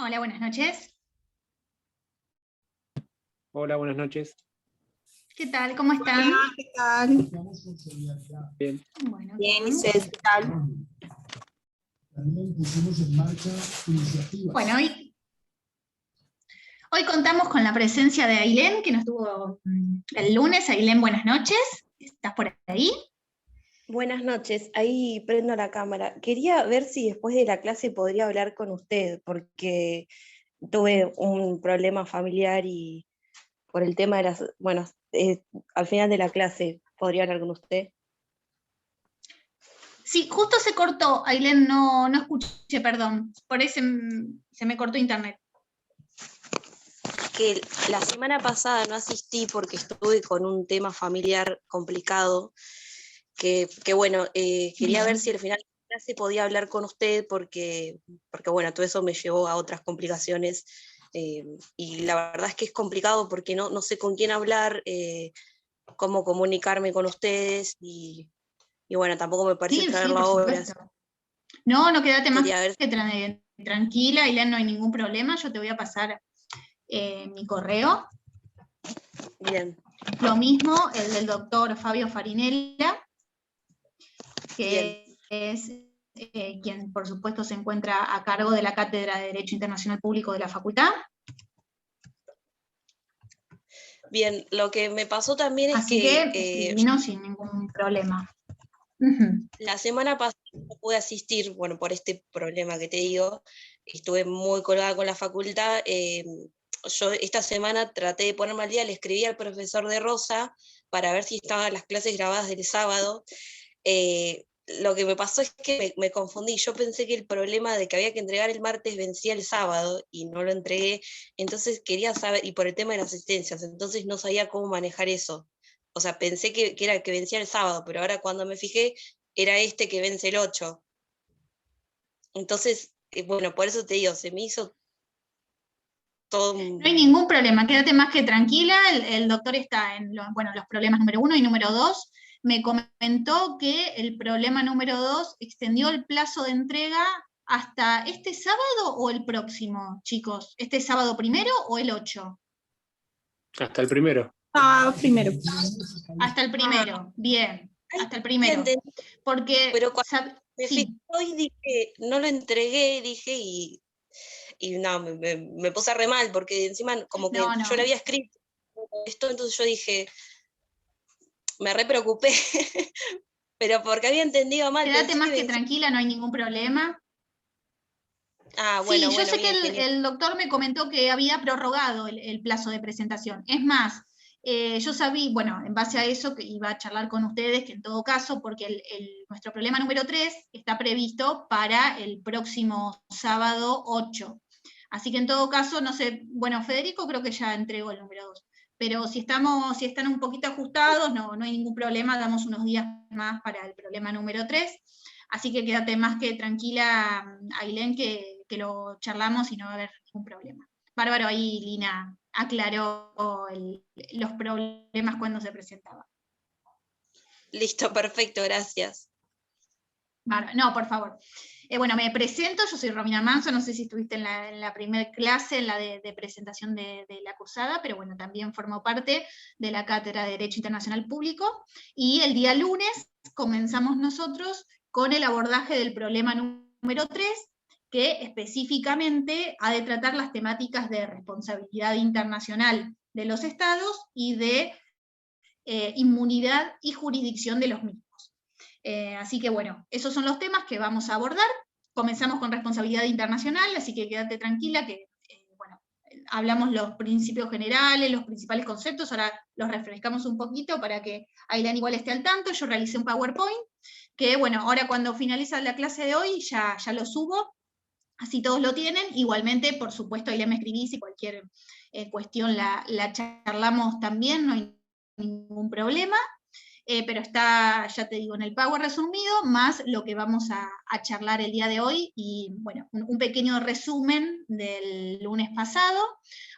Hola, buenas noches. Hola, buenas noches. ¿Qué tal? ¿Cómo están? Hola, ¿qué tal? Bien. Bueno, Bien, bien. Isis, ¿qué tal? También pusimos en marcha iniciativas. Bueno, hoy contamos con la presencia de Ailén, que nos tuvo el lunes. Ailén, buenas noches. ¿Estás por ahí? Buenas noches, ahí prendo la cámara. Quería ver si después de la clase podría hablar con usted, porque tuve un problema familiar y por el tema de al final de la clase, ¿podría hablar con usted? Sí, justo se cortó. Ailén, no escuché, perdón. Por eso se me cortó internet. Que la semana pasada no asistí porque estuve con un tema familiar complicado, que bueno, quería ver si al final de la clase podía hablar con usted porque bueno, todo eso me llevó a otras complicaciones. Y la verdad es que es complicado porque no sé con quién hablar, cómo comunicarme con ustedes y bueno, tampoco me parece Sí, traerlo por ahora. supuesto. No, quédate más Quería ver. que tranquila, Ailén, no hay ningún problema. Yo te voy a pasar mi correo. Bien. Lo mismo el del doctor Fabio Farinella, que es quien por supuesto se encuentra a cargo de la Cátedra de Derecho Internacional Público de la Facultad. Bien, lo que me pasó también es Así que vino sin ningún problema. la semana pasada no pude asistir, bueno, por este problema que te digo, estuve muy colgada con la facultad. Yo esta semana traté de ponerme al día, le escribí al profesor de Rosa para ver si estaban las clases grabadas del sábado. Lo que me pasó es que me confundí, yo pensé que el problema de que había que entregar el martes vencía el sábado y no lo entregué, entonces quería saber, y por el tema de las asistencias, entonces no sabía cómo manejar eso. O sea, pensé que era el que vencía el sábado, pero ahora cuando me fijé, era este que vence el 8. Entonces, bueno, por eso te digo, se me hizo todo. No hay ningún problema, quédate más que tranquila. El doctor está en los problemas número 1 y número 2. Me comentó que el problema número 2 extendió el plazo de entrega hasta este sábado o el próximo, chicos. ¿Este sábado primero o el 8? Hasta el primero. Primero. Hasta el primero, bien, hasta el primero. Porque, pero cuando me fijé sí. hoy dije, no lo entregué, dije, y no, me puse re mal, porque encima como que yo le había escrito esto, entonces yo dije, me re preocupé, pero porque había entendido mal. Quédate más que tranquila, no hay ningún problema. Bueno, sí, yo sé bien, que el doctor me comentó que había prorrogado el plazo de presentación. Es más, yo sabía, bueno, en base a eso, que iba a charlar con ustedes, que en todo caso, porque nuestro problema número 3 está previsto para el próximo sábado 8. Así que en todo caso, no sé, bueno, Federico creo que ya entregó el número 2. Pero si están un poquito ajustados, no hay ningún problema, damos unos días más para el problema número 3. Así que quédate más que tranquila, Ailén, que lo charlamos y no va a haber ningún problema. Bárbaro, ahí Lina aclaró los problemas cuando se presentaba. Listo, perfecto, gracias. Bárbaro. No, por favor. Bueno, me presento, yo soy Romina Manso, no sé si estuviste en la primera clase, en la de presentación de la cursada, pero bueno, también formo parte de la Cátedra de Derecho Internacional Público, y el día lunes comenzamos nosotros con el abordaje del problema número 3, que específicamente ha de tratar las temáticas de responsabilidad internacional de los estados y de inmunidad y jurisdicción de los mismos. Así que bueno, esos son los temas que vamos a abordar. Comenzamos con responsabilidad internacional, así que quédate tranquila que, bueno, hablamos los principios generales, los principales conceptos, ahora los refrescamos un poquito para que Ailén igual esté al tanto. Yo realicé un PowerPoint, que bueno, ahora cuando finaliza la clase de hoy ya lo subo, así todos lo tienen. Igualmente, por supuesto, Ailén me escribís y cualquier cuestión la charlamos también, no hay ningún problema. Pero está, ya te digo, en el Power resumido, más lo que vamos a charlar el día de hoy, y bueno, un pequeño resumen del lunes pasado.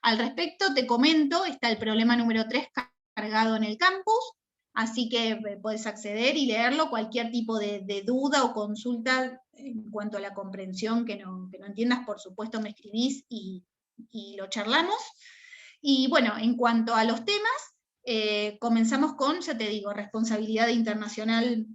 Al respecto, te comento, está el problema número 3 cargado en el campus, así que podés acceder y leerlo, cualquier tipo de duda o consulta en cuanto a la comprensión que no entiendas, por supuesto me escribís y lo charlamos. Y bueno, en cuanto a los temas, comenzamos con, ya te digo, responsabilidad internacional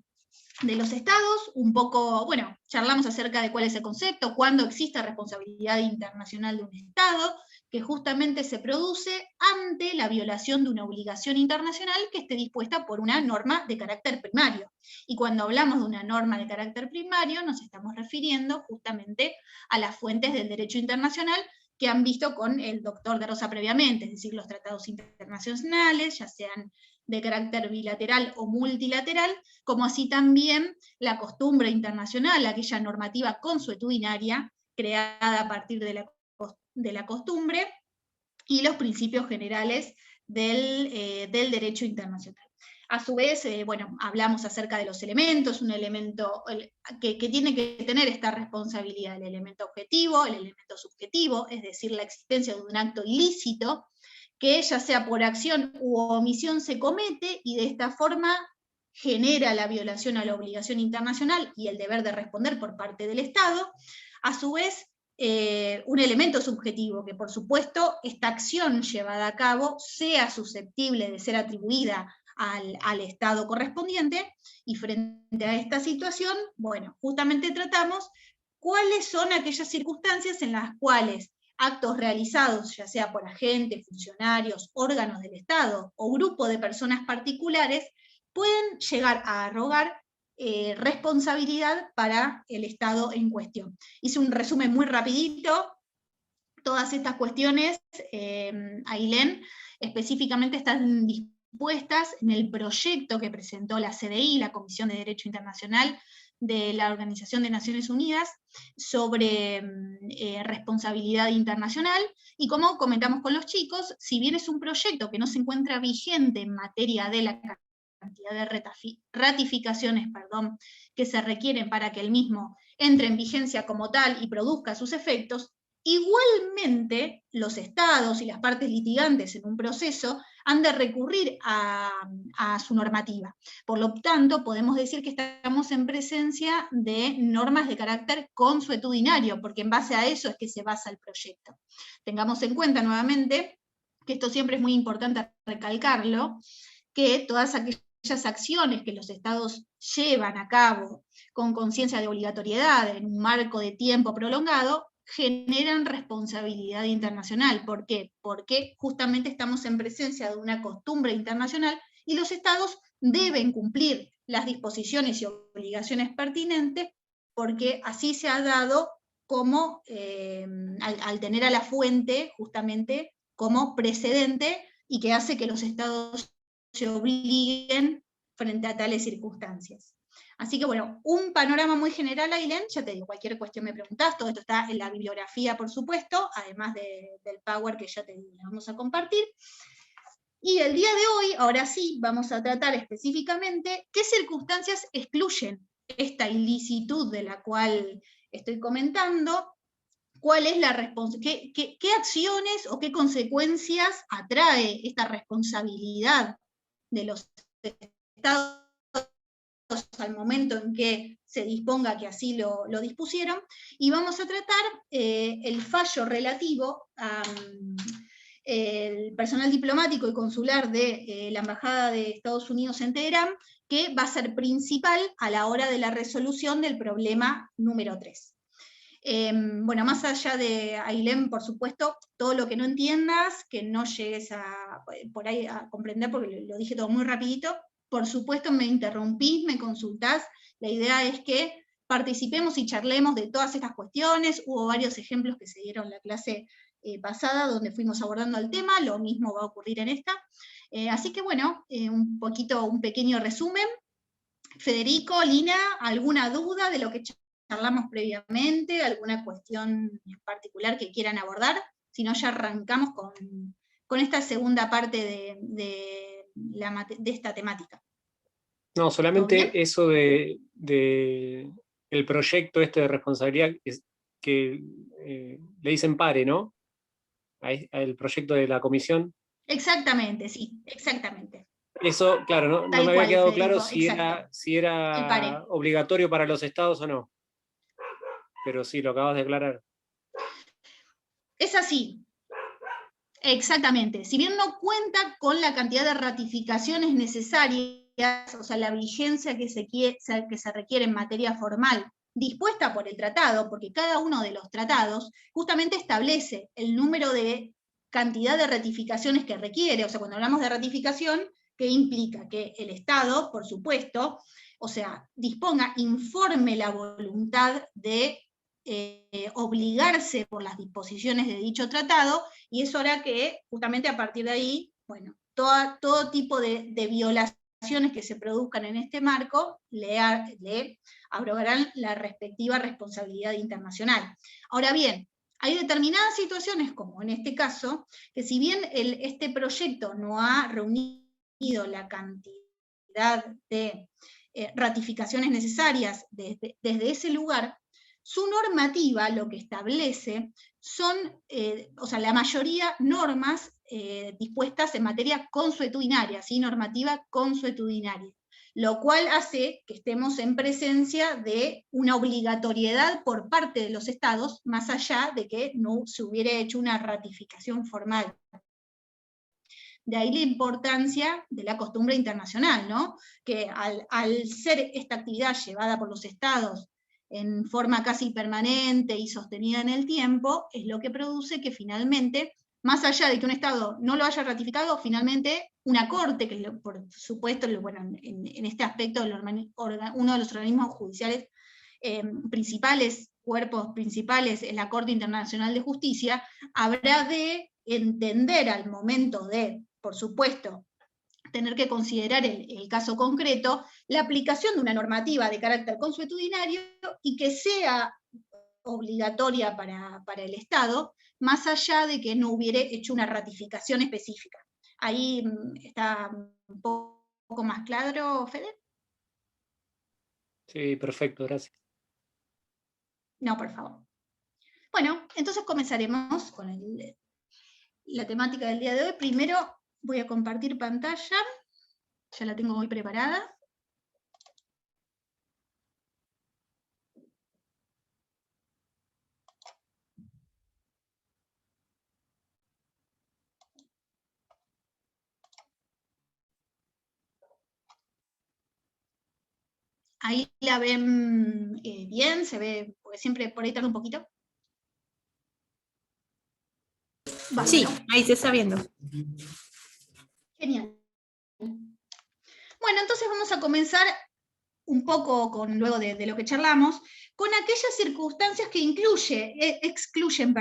de los estados, un poco, bueno, charlamos acerca de cuál es el concepto, cuándo existe responsabilidad internacional de un estado, que justamente se produce ante la violación de una obligación internacional que esté dispuesta por una norma de carácter primario. Y cuando hablamos de una norma de carácter primario, nos estamos refiriendo justamente a las fuentes del derecho internacional que han visto con el doctor de Rosa previamente, es decir, los tratados internacionales, ya sean de carácter bilateral o multilateral, como así también la costumbre internacional, aquella normativa consuetudinaria creada a partir de la costumbre, y los principios generales del derecho internacional. A su vez, bueno, hablamos acerca de los elementos, un elemento que tiene que tener esta responsabilidad, el elemento objetivo, el elemento subjetivo, es decir, la existencia de un acto ilícito, que ya sea por acción u omisión se comete, y de esta forma genera la violación a la obligación internacional y el deber de responder por parte del Estado. A su vez, un elemento subjetivo, que por supuesto esta acción llevada a cabo sea susceptible de ser atribuida al Estado correspondiente, y frente a esta situación, bueno, justamente tratamos cuáles son aquellas circunstancias en las cuales actos realizados, ya sea por agentes, funcionarios, órganos del Estado o grupo de personas particulares, pueden llegar a arrogar responsabilidad para el Estado en cuestión. Hice un resumen muy rapidito. Todas estas cuestiones, Ailén, específicamente están dispuestas en el proyecto que presentó la CDI, la Comisión de Derecho Internacional de la Organización de Naciones Unidas, sobre responsabilidad internacional, y como comentamos con los chicos, si bien es un proyecto que no se encuentra vigente en materia de la cantidad de ratificaciones, que se requieren para que el mismo entre en vigencia como tal y produzca sus efectos, igualmente los estados y las partes litigantes en un proceso han de recurrir a su normativa. Por lo tanto, podemos decir que estamos en presencia de normas de carácter consuetudinario, porque en base a eso es que se basa el proyecto. Tengamos en cuenta nuevamente, que esto siempre es muy importante recalcarlo, que todas aquellas acciones que los estados llevan a cabo con conciencia de obligatoriedad en un marco de tiempo prolongado, generan responsabilidad internacional. ¿Por qué? Porque justamente estamos en presencia de una costumbre internacional y los estados deben cumplir las disposiciones y obligaciones pertinentes, porque así se ha dado como, al tener a la fuente justamente como precedente, y que hace que los estados se obliguen frente a tales circunstancias. Así que bueno, un panorama muy general, Ailén, ya te digo, cualquier cuestión me preguntás, todo esto está en la bibliografía, por supuesto, además del Power que ya te digo, la vamos a compartir. Y el día de hoy, ahora sí, vamos a tratar específicamente qué circunstancias excluyen esta ilicitud de la cual estoy comentando, cuál es la responsabilidad, qué acciones o qué consecuencias atrae esta responsabilidad de los estados al momento en que se disponga que así lo dispusieron, y vamos a tratar el fallo relativo al personal diplomático y consular de la Embajada de Estados Unidos en Teherán, que va a ser principal a la hora de la resolución del problema número 3. Bueno, más allá de Ailén, por supuesto, todo lo que no entiendas, que no llegues por ahí a comprender, porque lo dije todo muy rapidito, por supuesto me interrumpís, me consultás. La idea es que participemos y charlemos de todas estas cuestiones. Hubo varios ejemplos que se dieron en la clase pasada, donde fuimos abordando el tema, lo mismo va a ocurrir en esta. Así que bueno, un pequeño resumen. Federico, Lina, ¿alguna duda de lo que charlamos previamente? ¿Alguna cuestión en particular que quieran abordar? Si no, ya arrancamos con esta segunda parte de esta temática. No, solamente eso de el proyecto este de responsabilidad que le dicen PARE, ¿no? El proyecto de la comisión. Exactamente, sí, exactamente. Eso, claro, no Tal me había cual, quedado Federico, claro exacto. si era obligatorio para los estados o no. Pero sí, lo acabas de aclarar. Es así, exactamente. Si bien no cuenta con la cantidad de ratificaciones necesarias, o sea, la vigencia que se requiere en materia formal, dispuesta por el tratado, porque cada uno de los tratados justamente establece el número de cantidad de ratificaciones que requiere. O sea, cuando hablamos de ratificación, ¿qué implica? Que el Estado, por supuesto, o sea, disponga, informe la voluntad de obligarse por las disposiciones de dicho tratado, y eso hará que justamente a partir de ahí, bueno, todo tipo de violaciones que se produzcan en este marco le abrogarán la respectiva responsabilidad internacional. Ahora bien, hay determinadas situaciones, como en este caso, que si bien este proyecto no ha reunido la cantidad de ratificaciones necesarias desde ese lugar, su normativa lo que establece son, o sea, la mayoría normas dispuestas en materia consuetudinaria, ¿sí? Normativa consuetudinaria, lo cual hace que estemos en presencia de una obligatoriedad por parte de los estados, más allá de que no se hubiera hecho una ratificación formal. De ahí la importancia de la costumbre internacional, ¿no? Que al ser esta actividad llevada por los estados en forma casi permanente y sostenida en el tiempo, es lo que produce que finalmente, más allá de que un Estado no lo haya ratificado, finalmente una Corte, que por supuesto, bueno, en este aspecto, uno de los organismos judiciales principales, cuerpos principales, es la Corte Internacional de Justicia, habrá de entender al momento de, por supuesto, tener que considerar el caso concreto, la aplicación de una normativa de carácter consuetudinario y que sea obligatoria para el Estado, más allá de que no hubiera hecho una ratificación específica. Ahí está un poco más claro, Fede. Sí, perfecto, gracias. No, por favor. Bueno, entonces comenzaremos con la temática del día de hoy. Primero voy a compartir pantalla. Ya la tengo muy preparada. Ahí la ven bien, se ve, porque siempre por ahí tarda un poquito. Vale, sí, ¿no? Ahí se está viendo. Genial. Bueno, entonces vamos a comenzar un poco luego de lo que charlamos, con aquellas circunstancias que excluyen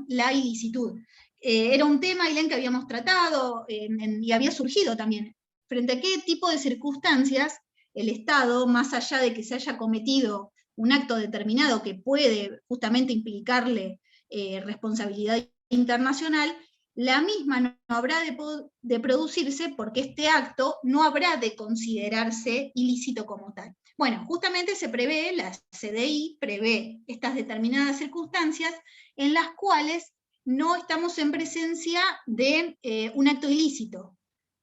la ilicitud. Era un tema, Ailén, que habíamos tratado y había surgido también. Frente a qué tipo de circunstancias el Estado, más allá de que se haya cometido un acto determinado que puede justamente implicarle responsabilidad internacional, la misma no habrá de producirse porque este acto no habrá de considerarse ilícito como tal. Bueno, justamente se prevé, la CDI prevé estas determinadas circunstancias en las cuales no estamos en presencia de un acto ilícito.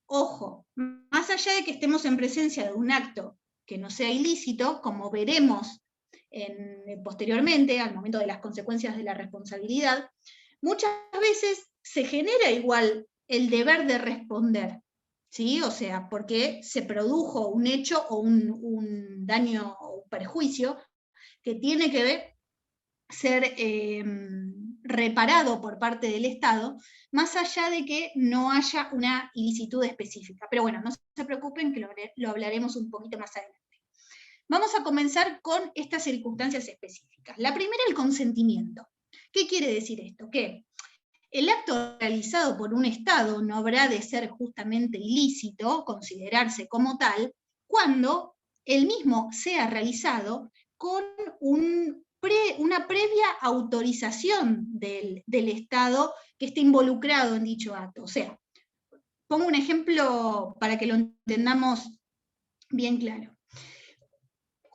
Ojo, más allá de que estemos en presencia de un acto que no sea ilícito, como veremos posteriormente, al momento de las consecuencias de la responsabilidad, muchas veces se genera igual el deber de responder, ¿sí? O sea, porque se produjo un hecho o un daño o un perjuicio que tiene que ser reparado por parte del Estado, más allá de que no haya una ilicitud específica. Pero bueno, no se preocupen que lo hablaremos un poquito más adelante. Vamos a comenzar con estas circunstancias específicas. La primera, el consentimiento. ¿Qué quiere decir esto? Que el acto realizado por un Estado no habrá de ser justamente ilícito, considerarse como tal, cuando el mismo sea realizado con una previa autorización del Estado que esté involucrado en dicho acto. O sea, pongo un ejemplo para que lo entendamos bien claro.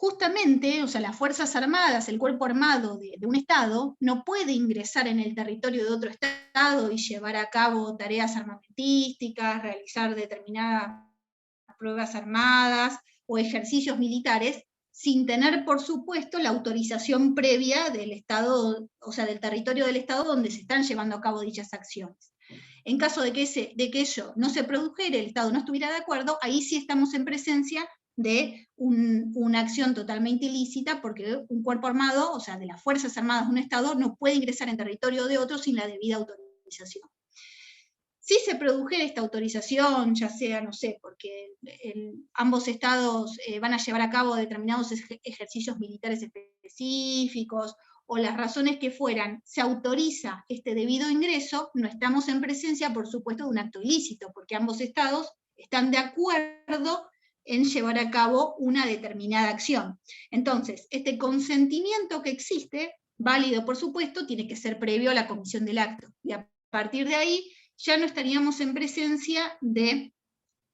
Justamente, o sea, las Fuerzas Armadas, el cuerpo armado de un Estado, no puede ingresar en el territorio de otro Estado y llevar a cabo tareas armamentísticas, realizar determinadas pruebas armadas o ejercicios militares, sin tener, por supuesto, la autorización previa del Estado, o sea, del territorio del Estado donde se están llevando a cabo dichas acciones. En caso de que ello no se produjera, el Estado no estuviera de acuerdo, ahí sí estamos en presencia de una acción totalmente ilícita, porque un cuerpo armado, o sea, de las Fuerzas Armadas de un Estado, no puede ingresar en territorio de otro sin la debida autorización. Si se produjera esta autorización, ya sea, no sé, porque ambos estados van a llevar a cabo determinados ejercicios militares específicos, o las razones que fueran, se autoriza este debido ingreso, no estamos en presencia, por supuesto, de un acto ilícito, porque ambos estados están de acuerdo en llevar a cabo una determinada acción. Entonces, este consentimiento que existe, válido por supuesto, tiene que ser previo a la comisión del acto, y a partir de ahí ya no estaríamos en presencia de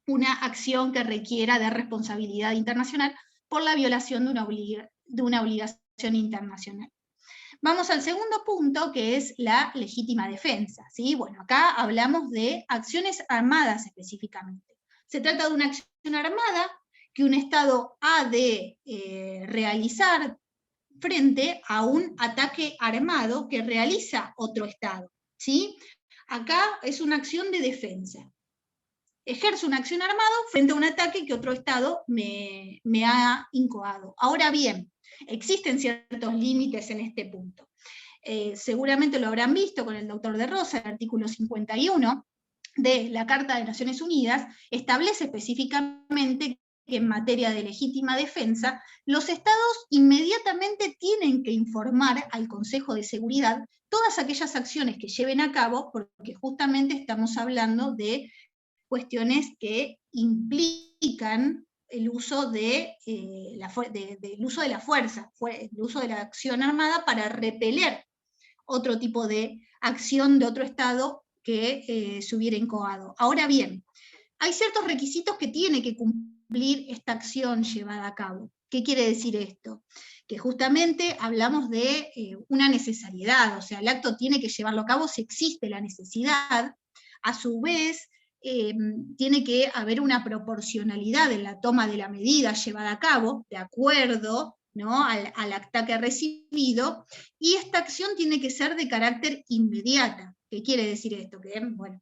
una acción que requiera de responsabilidad internacional por la violación de una obligación internacional. Vamos al segundo punto, que es la legítima defensa, ¿sí? Bueno, acá hablamos de acciones armadas específicamente. Se trata de una acción armada que un Estado ha de realizar frente a un ataque armado que realiza otro Estado, ¿sí? Acá es una acción de defensa. Ejerzo una acción armada frente a un ataque que otro Estado me ha incoado. Ahora bien, existen ciertos límites en este punto. Seguramente lo habrán visto con el doctor de Rosa, el artículo 51 de la Carta de Naciones Unidas, establece específicamente que en materia de legítima defensa, los Estados inmediatamente tienen que informar al Consejo de Seguridad todas aquellas acciones que lleven a cabo, porque justamente estamos hablando de cuestiones que implican el uso de la fuerza, el uso de la acción armada para repeler otro tipo de acción de otro Estado que se hubiera incoado. Ahora bien, hay ciertos requisitos que tiene que cumplir esta acción llevada a cabo. ¿Qué quiere decir esto? Que justamente hablamos de una necesariedad, o sea, el acto tiene que llevarlo a cabo si existe la necesidad. A su vez, tiene que haber una proporcionalidad en la toma de la medida llevada a cabo, de acuerdo, ¿no?, al ataque recibido, y esta acción tiene que ser de carácter inmediata. ¿Qué quiere decir esto? Que, bueno,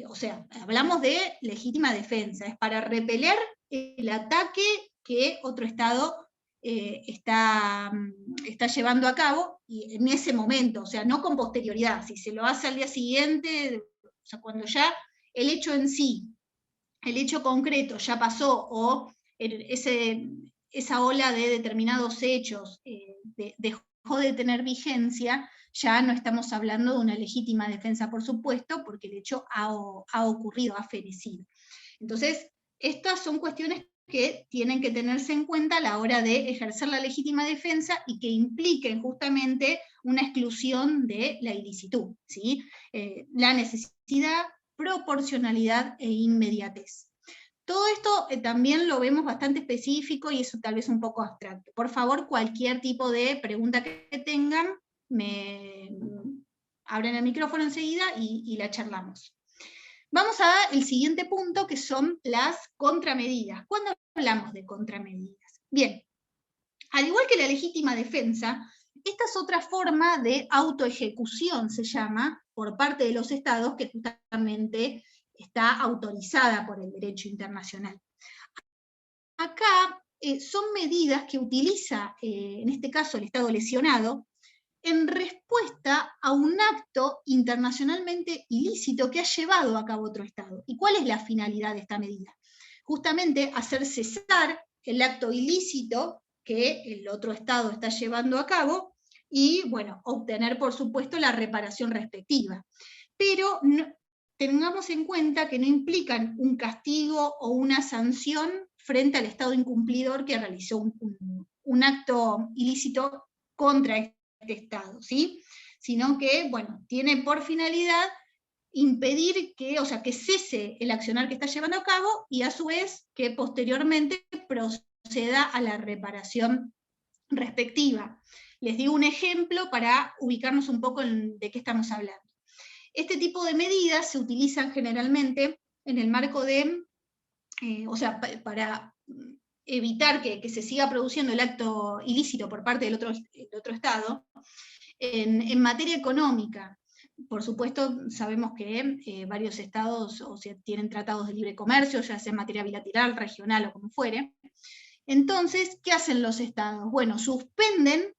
o sea, hablamos de legítima defensa, es para repeler el ataque que otro Estado está llevando a cabo, y en ese momento, o sea, no con posterioridad, si se lo hace al día siguiente, o sea, cuando ya el hecho en sí, el hecho concreto ya pasó, o esa ola de determinados hechos dejó de tener vigencia, ya no estamos hablando de una legítima defensa, por supuesto, porque el hecho ha ocurrido, ha fenecido. Entonces, estas son cuestiones que tienen que tenerse en cuenta a la hora de ejercer la legítima defensa y que impliquen justamente una exclusión de la ilicitud, ¿sí? La necesidad, proporcionalidad e inmediatez. Todo esto también lo vemos bastante específico y eso tal vez un poco abstracto. Por favor, cualquier tipo de pregunta que tengan, me abren el micrófono enseguida y la charlamos. Vamos al siguiente punto, que son las contramedidas. ¿Cuándo hablamos de contramedidas? Bien, al igual que la legítima defensa, esta es otra forma de autoejecución, se llama, por parte de los Estados, que justamente está autorizada por el derecho internacional. Acá son medidas que utiliza, en este caso, el Estado lesionado, en respuesta a un acto internacionalmente ilícito que ha llevado a cabo otro Estado. ¿Y cuál es la finalidad de esta medida? Justamente hacer cesar el acto ilícito que el otro Estado está llevando a cabo y, bueno, obtener, por supuesto, la reparación respectiva. Pero tengamos en cuenta que no implican un castigo o una sanción frente al Estado incumplidor que realizó un acto ilícito contra este Estado, ¿sí? Sino que, bueno, tiene por finalidad impedir que, o sea, que cese el accionar que está llevando a cabo y a su vez que posteriormente proceda a la reparación respectiva. Les digo un ejemplo para ubicarnos un poco de qué estamos hablando. Este tipo de medidas se utilizan generalmente en el marco de para evitar que se siga produciendo el acto ilícito por parte del otro Estado, en materia económica, por supuesto, sabemos que varios estados tienen tratados de libre comercio, ya sea en materia bilateral, regional o como fuere. Entonces, ¿qué hacen los estados? Bueno, suspenden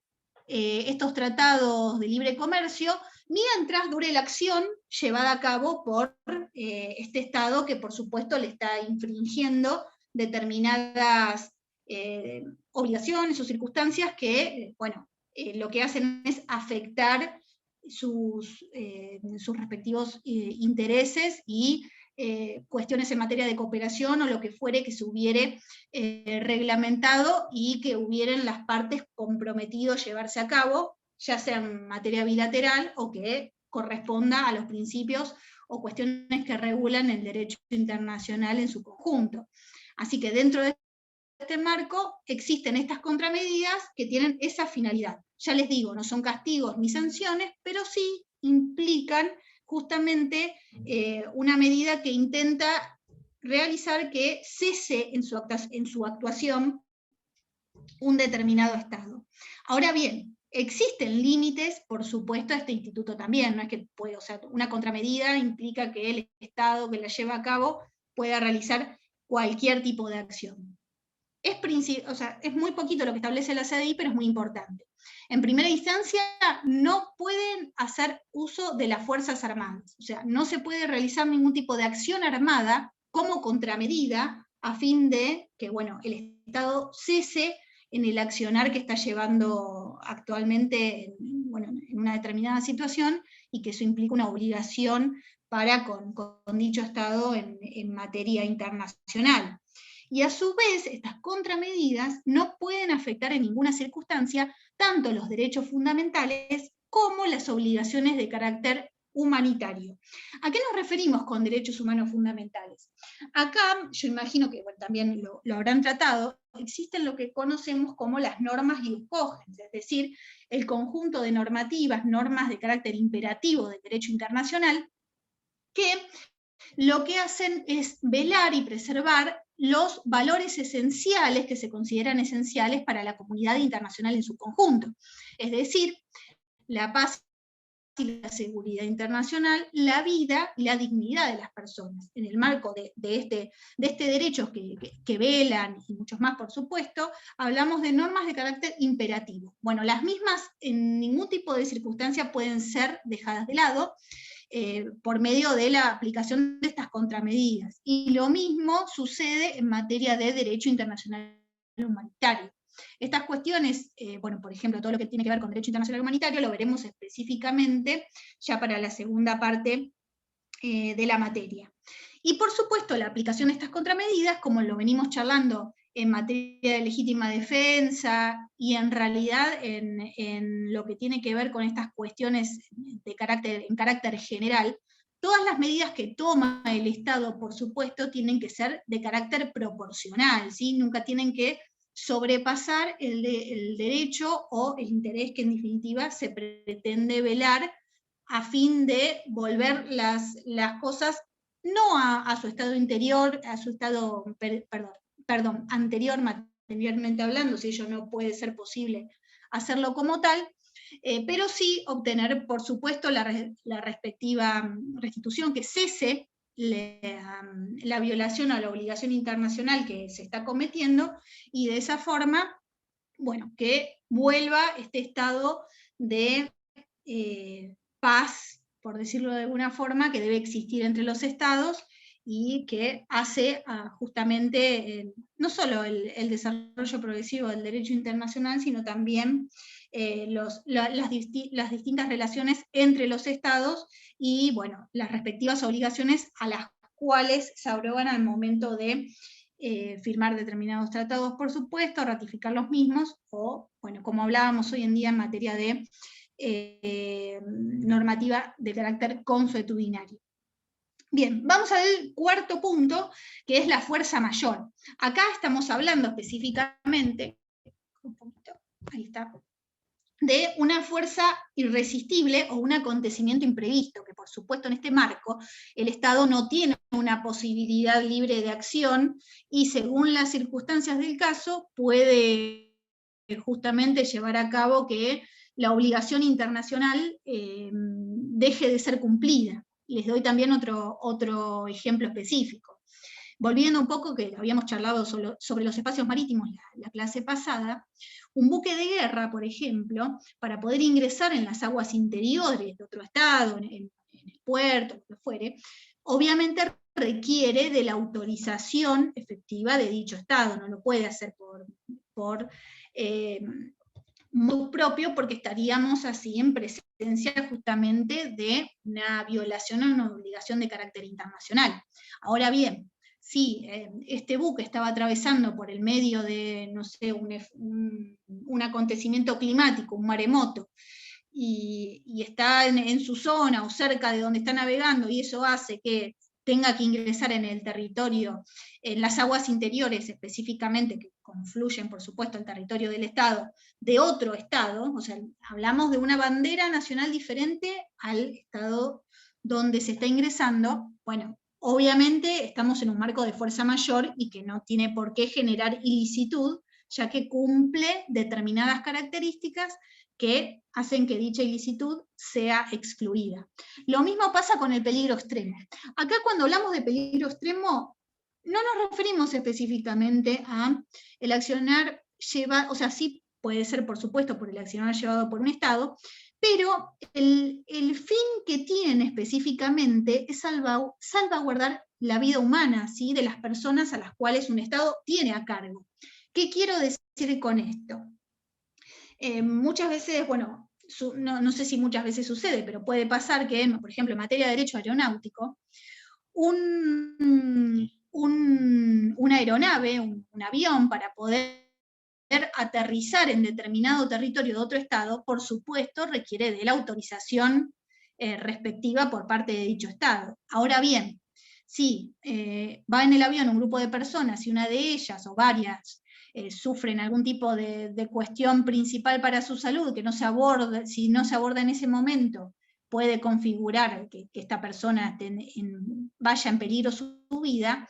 estos tratados de libre comercio mientras dure la acción llevada a cabo por este estado que, por supuesto, le está infringiendo determinadas obligaciones o circunstancias que, lo que hacen es afectar sus respectivos intereses y cuestiones en materia de cooperación o lo que fuere que se hubiere reglamentado y que hubieran las partes comprometido a llevarse a cabo, ya sea en materia bilateral o que corresponda a los principios o cuestiones que regulan el derecho internacional en su conjunto. Así que dentro de este marco existen estas contramedidas que tienen esa finalidad. Ya les digo, no son castigos ni sanciones, pero sí implican justamente una medida que intenta realizar que cese en su actuación un determinado Estado. Ahora bien, existen límites, por supuesto, a este instituto también, no es que puede, una contramedida implica que el Estado que la lleva a cabo pueda realizar cualquier tipo de acción. Es muy poquito lo que establece la CDI, pero es muy importante. En primera instancia, no pueden hacer uso de las Fuerzas Armadas, no se puede realizar ningún tipo de acción armada como contramedida a fin de que, el Estado cese en el accionar que está llevando actualmente en una determinada situación y que eso implica una obligación para con dicho Estado en materia internacional. Y a su vez, estas contramedidas no pueden afectar en ninguna circunstancia tanto los derechos fundamentales como las obligaciones de carácter humanitario. ¿A qué nos referimos con derechos humanos fundamentales? Acá, yo imagino que también lo habrán tratado, existen lo que conocemos como las normas iuscogens, es decir, el conjunto de normativas, normas de carácter imperativo del derecho internacional, que lo que hacen es velar y preservar los valores esenciales que se consideran esenciales para la comunidad internacional en su conjunto. Es decir, la paz y la seguridad internacional, la vida y la dignidad de las personas. En el marco de este derecho que velan, y muchos más por supuesto, hablamos de normas de carácter imperativo. Bueno, las mismas en ningún tipo de circunstancia pueden ser dejadas de lado, por medio de la aplicación de estas contramedidas. Y lo mismo sucede en materia de derecho internacional humanitario. Estas cuestiones, por ejemplo, todo lo que tiene que ver con derecho internacional humanitario, lo veremos específicamente ya para la segunda parte de la materia. Y por supuesto, la aplicación de estas contramedidas, como lo venimos charlando en materia de legítima defensa, y en realidad en lo que tiene que ver con estas cuestiones en carácter general, todas las medidas que toma el Estado, por supuesto, tienen que ser de carácter proporcional, ¿sí? Nunca tienen que sobrepasar el derecho o el interés que en definitiva se pretende velar a fin de volver las cosas no a su estado interior, a su estado, anteriormente hablando, si ello no puede ser posible hacerlo como tal, pero sí obtener, por supuesto, la respectiva restitución, que cese la violación a la obligación internacional que se está cometiendo, y de esa forma, que vuelva este estado de paz, por decirlo de alguna forma, que debe existir entre los estados, y que hace justamente no solo el desarrollo progresivo del derecho internacional, sino también las distintas relaciones entre los estados y las respectivas obligaciones a las cuales se abrogan al momento de firmar determinados tratados, por supuesto, ratificar los mismos, o, como hablábamos hoy en día en materia de normativa de carácter consuetudinario. Bien, vamos al cuarto punto, que es la fuerza mayor. Acá estamos hablando específicamente, ahí está, de una fuerza irresistible o un acontecimiento imprevisto, que por supuesto en este marco el Estado no tiene una posibilidad libre de acción y según las circunstancias del caso puede justamente llevar a cabo que la obligación internacional deje de ser cumplida. Les doy también otro ejemplo específico. Volviendo un poco, que habíamos charlado sobre los espacios marítimos la clase pasada, un buque de guerra, por ejemplo, para poder ingresar en las aguas interiores de otro estado, en el puerto, lo que fuere, obviamente requiere de la autorización efectiva de dicho estado, no lo puede hacer por motu propio, porque estaríamos así en presencia justamente de una violación a una obligación de carácter internacional. Ahora bien, si este buque estaba atravesando por el medio de, no sé, un acontecimiento climático, un maremoto, y está en su zona o cerca de donde está navegando, y eso hace que tenga que ingresar en el territorio, en las aguas interiores específicamente, que confluyen, por supuesto, el territorio del Estado, de otro Estado, o sea, hablamos de una bandera nacional diferente al Estado donde se está ingresando, bueno, obviamente estamos en un marco de fuerza mayor y que no tiene por qué generar ilicitud, ya que cumple determinadas características que hacen que dicha ilicitud sea excluida. Lo mismo pasa con el peligro extremo. Acá cuando hablamos de peligro extremo, no nos referimos específicamente a el accionar llevado, o sea, sí puede ser por supuesto por el accionar llevado por un Estado, pero el fin que tienen específicamente es salvaguardar la vida humana, ¿sí?, de las personas a las cuales un Estado tiene a cargo. ¿Qué quiero decir con esto? Muchas veces, bueno, no sé si muchas veces sucede, pero puede pasar que, por ejemplo, en materia de derecho aeronáutico, una aeronave, un avión, para poder aterrizar en determinado territorio de otro Estado, por supuesto, requiere de la autorización respectiva por parte de dicho Estado. Ahora bien, si va en el avión un grupo de personas y una de ellas o varias sufren algún tipo de cuestión principal para su salud, que no se aborda, si no se aborda en ese momento, puede configurar que esta persona vaya en peligro su vida,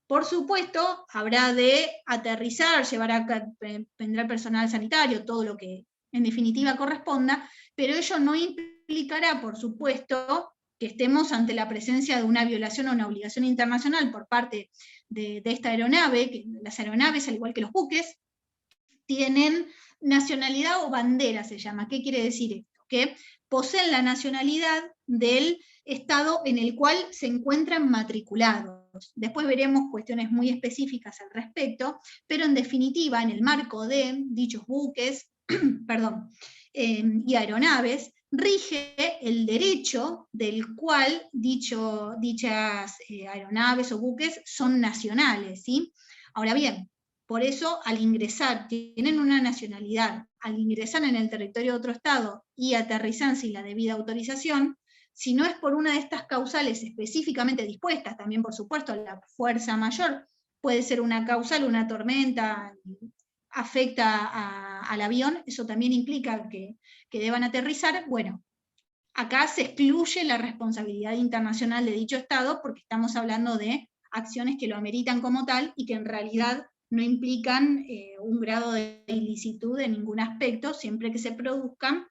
por supuesto, habrá de aterrizar, vendrá personal sanitario, todo lo que en definitiva corresponda, pero ello no implicará, por supuesto, que estemos ante la presencia de una violación o una obligación internacional por parte de esta aeronave, que las aeronaves, al igual que los buques, tienen nacionalidad o bandera, se llama. ¿Qué quiere decir esto? Que poseen la nacionalidad del Estado en el cual se encuentran matriculados. Después veremos cuestiones muy específicas al respecto, pero en definitiva, en el marco de dichos buques y aeronaves, rige el derecho del cual dichas aeronaves o buques son nacionales, ¿sí? Ahora bien, por eso al ingresar, tienen una nacionalidad, al ingresar en el territorio de otro Estado y aterrizan sin la debida autorización, si no es por una de estas causales específicamente dispuestas, también por supuesto la fuerza mayor, puede ser una causal, una tormenta, afecta al avión, eso también implica que deban aterrizar, bueno, acá se excluye la responsabilidad internacional de dicho Estado porque estamos hablando de acciones que lo ameritan como tal y que en realidad no implican un grado de ilicitud en ningún aspecto, siempre que se produzcan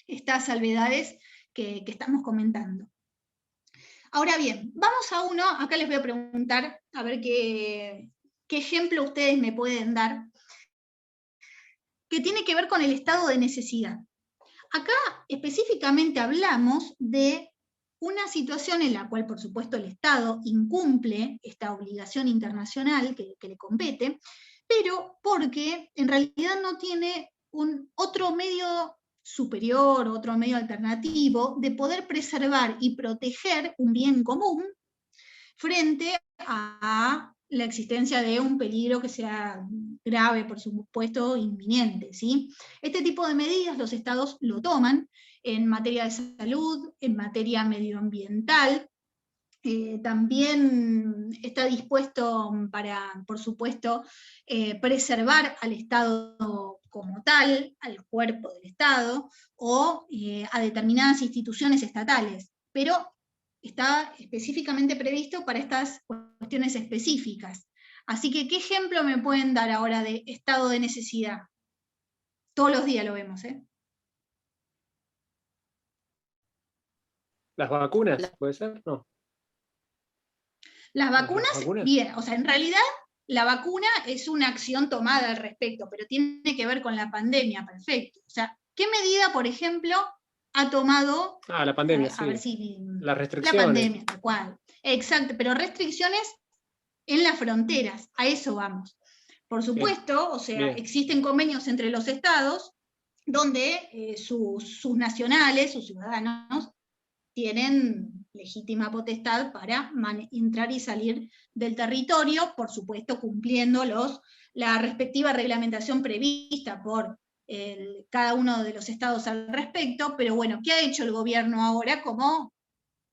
estas salvedades que estamos comentando. Ahora bien, vamos a uno, acá les voy a preguntar, a ver qué ejemplo ustedes me pueden dar, que tiene que ver con el estado de necesidad. Acá específicamente hablamos de una situación en la cual, por supuesto, el Estado incumple esta obligación internacional que le compete, pero porque en realidad no tiene otro medio superior, otro medio alternativo de poder preservar y proteger un bien común frente a la existencia de un peligro que sea grave, por supuesto, inminente, ¿sí? Este tipo de medidas los Estados lo toman en materia de salud, en materia medioambiental, también está dispuesto para, por supuesto, preservar al Estado como tal, al cuerpo del Estado, o a determinadas instituciones estatales, pero está específicamente previsto para estas cuestiones específicas. Así que, ¿qué ejemplo me pueden dar ahora de estado de necesidad? Todos los días lo vemos, ¿eh? ¿Las vacunas, puede ser? No. Las vacunas, bien, o sea, en realidad la vacuna es una acción tomada al respecto, pero tiene que ver con la pandemia, perfecto. O sea, ¿qué medida, por ejemplo, ha tomado... la pandemia, sí. A ver si... Las restricciones. La pandemia, tal cual. Exacto, pero restricciones en las fronteras, a eso vamos. Por supuesto, o sea, existen convenios entre los estados donde sus nacionales, sus ciudadanos, tienen legítima potestad para entrar y salir del territorio, por supuesto cumpliendo la respectiva reglamentación prevista por cada uno de los estados al respecto, pero bueno, ¿qué ha hecho el gobierno ahora? Como,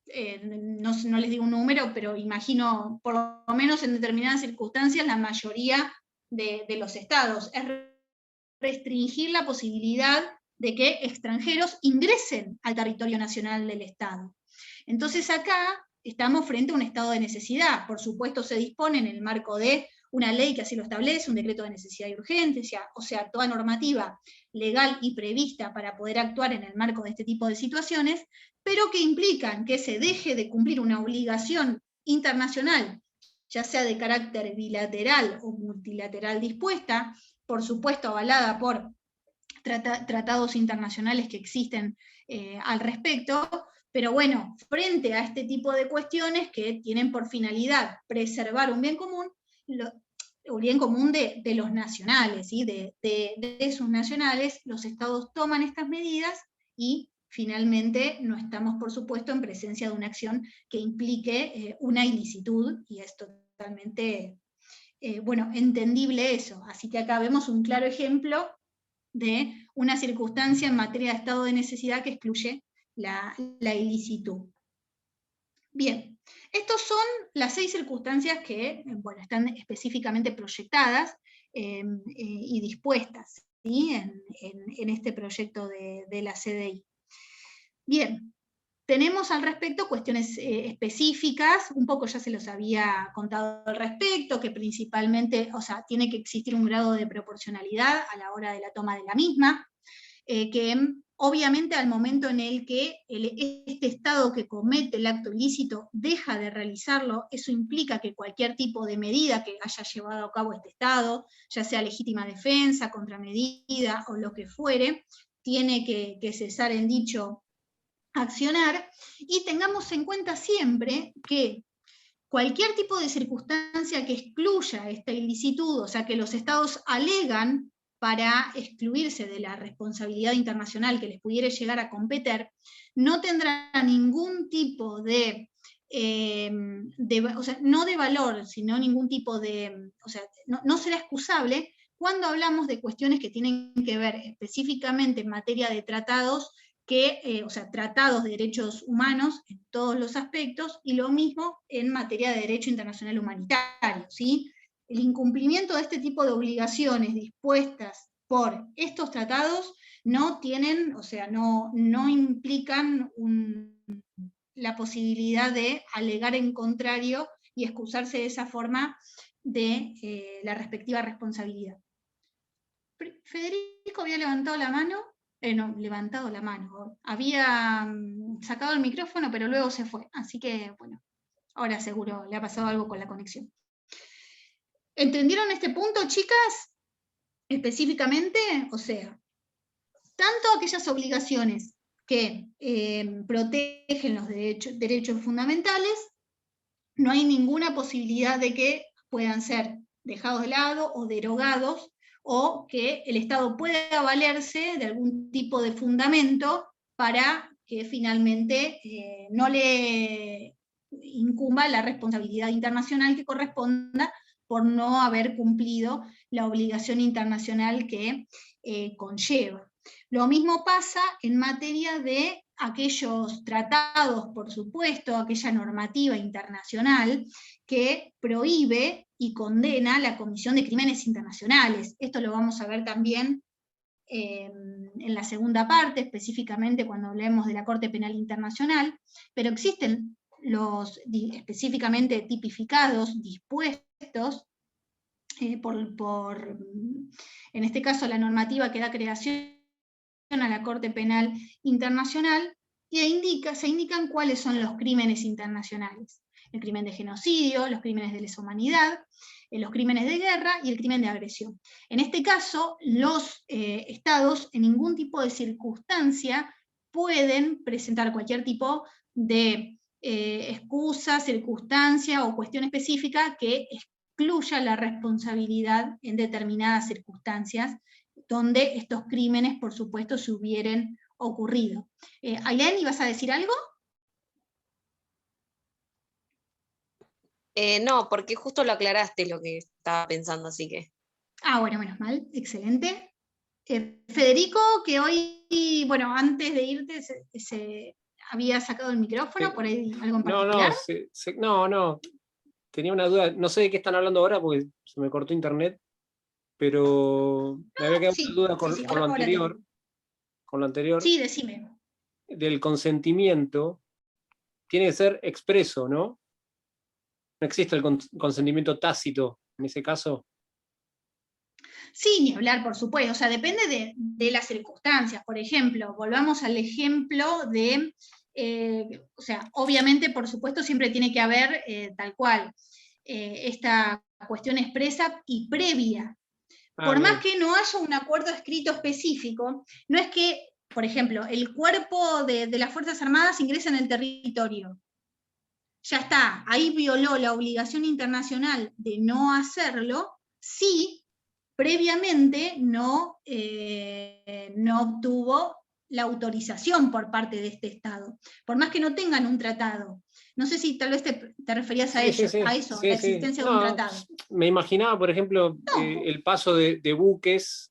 no les digo un número, pero imagino, por lo menos en determinadas circunstancias, la mayoría de los estados, es restringir la posibilidad de que extranjeros ingresen al territorio nacional del Estado. Entonces acá estamos frente a un estado de necesidad. Por supuesto se dispone en el marco de una ley que así lo establece, un decreto de necesidad y urgencia, o sea, toda normativa legal y prevista para poder actuar en el marco de este tipo de situaciones, pero que implican que se deje de cumplir una obligación internacional, ya sea de carácter bilateral o multilateral dispuesta, por supuesto avalada por tratados internacionales que existen al respecto, pero bueno, frente a este tipo de cuestiones que tienen por finalidad preservar un bien común, un bien común de los nacionales, ¿sí? de sus nacionales, los estados toman estas medidas y finalmente no estamos, por supuesto, en presencia de una acción que implique una ilicitud, y es totalmente, bueno, entendible eso. Así que acá vemos un claro ejemplo de una circunstancia en materia de estado de necesidad que excluye la ilicitud. Bien, estas son las 6 circunstancias que, bueno, están específicamente proyectadas y dispuestas, ¿sí? en este proyecto de la CDI. Bien, tenemos al respecto cuestiones específicas, un poco ya se los había contado al respecto, que principalmente, o sea, tiene que existir un grado de proporcionalidad a la hora de la toma de la misma, que obviamente al momento en el que este Estado que comete el acto ilícito deja de realizarlo, eso implica que cualquier tipo de medida que haya llevado a cabo este Estado, ya sea legítima defensa, contramedida o lo que fuere, tiene que cesar en dicho accionar, y tengamos en cuenta siempre que cualquier tipo de circunstancia que excluya esta ilicitud, o sea que los estados alegan para excluirse de la responsabilidad internacional que les pudiera llegar a competer, no tendrá ningún tipo o sea, no de valor, sino ningún tipo de, o sea, no será excusable cuando hablamos de cuestiones que tienen que ver específicamente en materia de tratados, o sea, tratados de derechos humanos en todos los aspectos, y lo mismo en materia de derecho internacional humanitario, ¿sí? El incumplimiento de este tipo de obligaciones dispuestas por estos tratados no tienen, o sea, no implican la posibilidad de alegar en contrario y excusarse de esa forma de la respectiva responsabilidad. Federico había levantado la mano. Había sacado el micrófono, pero luego se fue. Así que, bueno, ahora seguro le ha pasado algo con la conexión. ¿Entendieron este punto, chicas? Específicamente, o sea, tanto aquellas obligaciones que protegen los derechos fundamentales, no hay ninguna posibilidad de que puedan ser dejados de lado o derogados, o que el Estado pueda valerse de algún tipo de fundamento para que finalmente no le incumba la responsabilidad internacional que corresponda por no haber cumplido la obligación internacional que conlleva. Lo mismo pasa en materia de aquellos tratados, por supuesto, aquella normativa internacional que prohíbe y condena la comisión de crímenes internacionales. Esto lo vamos a ver también en la segunda parte, específicamente cuando hablemos de la Corte Penal Internacional, pero existen los específicamente tipificados, dispuestos, en este caso la normativa que da creación a la Corte Penal Internacional, y se indican cuáles son los crímenes internacionales. El crimen de genocidio, los crímenes de lesa humanidad, los crímenes de guerra y el crimen de agresión. En este caso, los estados en ningún tipo de circunstancia pueden presentar cualquier tipo de excusa, circunstancia o cuestión específica que excluya la responsabilidad en determinadas circunstancias donde estos crímenes, por supuesto, se hubieran ocurrido. Ailén, ¿ibas a decir algo? No, porque justo lo aclaraste lo que estaba pensando, así que... Ah, bueno, menos mal, excelente. Federico, que hoy, bueno, antes de irte, se había sacado el micrófono, por ahí algo en particular. No, tenía una duda, no sé de qué están hablando ahora porque se me cortó internet, pero me había quedado una duda con lo anterior. Con lo anterior. Sí, decime. Del consentimiento, tiene que ser expreso, ¿no? No existe el consentimiento tácito en ese caso. Sí, ni hablar, por supuesto, o sea, depende de las circunstancias. Por ejemplo, volvamos al ejemplo de, o sea, obviamente, por supuesto, siempre tiene que haber tal cual esta cuestión expresa y previa. Por más que no haya un acuerdo escrito específico, no es que, por ejemplo, el cuerpo de las Fuerzas Armadas ingresa en el territorio. Ya está, ahí violó la obligación internacional de no hacerlo, si previamente no obtuvo la autorización por parte de este Estado, por más que no tengan un tratado. No sé si tal vez te referías a eso, la existencia de un tratado. Me imaginaba, por ejemplo, el paso de buques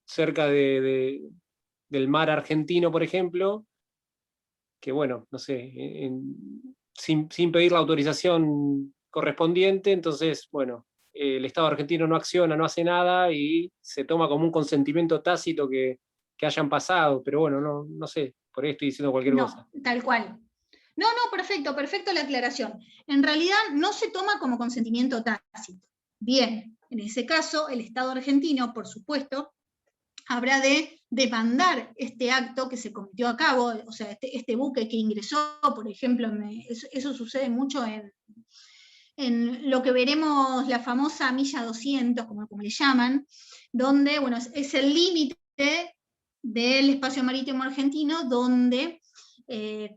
cerca del mar argentino, por ejemplo, que bueno, no sé, sin pedir la autorización correspondiente, entonces, bueno, el Estado argentino no acciona, no hace nada y se toma como un consentimiento tácito que hayan pasado, pero bueno, no sé, por ahí estoy diciendo cualquier cosa. Tal cual. No, perfecto la aclaración. En realidad no se toma como consentimiento tácito. Bien, en ese caso, el Estado argentino, por supuesto, habrá de demandar este acto que se cometió a cabo, o sea, este buque que ingresó, por ejemplo, eso sucede mucho en lo que veremos la famosa milla 200, como le llaman, donde, bueno, es el límite del espacio marítimo argentino, donde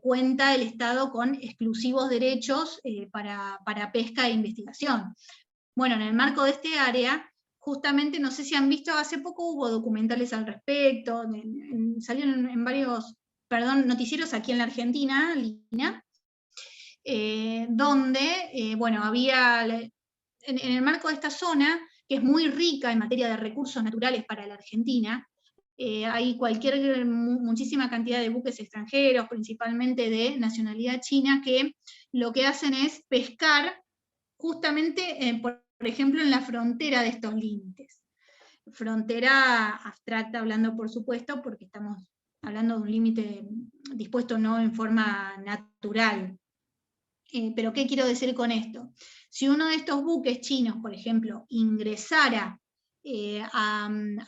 cuenta el Estado con exclusivos derechos para pesca e investigación. Bueno, en el marco de este área, justamente, no sé si han visto, hace poco hubo documentales al respecto, salieron en varios, noticieros aquí en la Argentina, Lina, donde, bueno, había, en el marco de esta zona, que es muy rica en materia de recursos naturales para la Argentina, hay muchísima cantidad de buques extranjeros, principalmente de nacionalidad china, que lo que hacen es pescar justamente, por ejemplo, en la frontera de estos límites. Frontera abstracta, hablando por supuesto, porque estamos hablando de un límite dispuesto no en forma natural. Pero ¿qué quiero decir con esto? Si uno de estos buques chinos, por ejemplo, ingresara al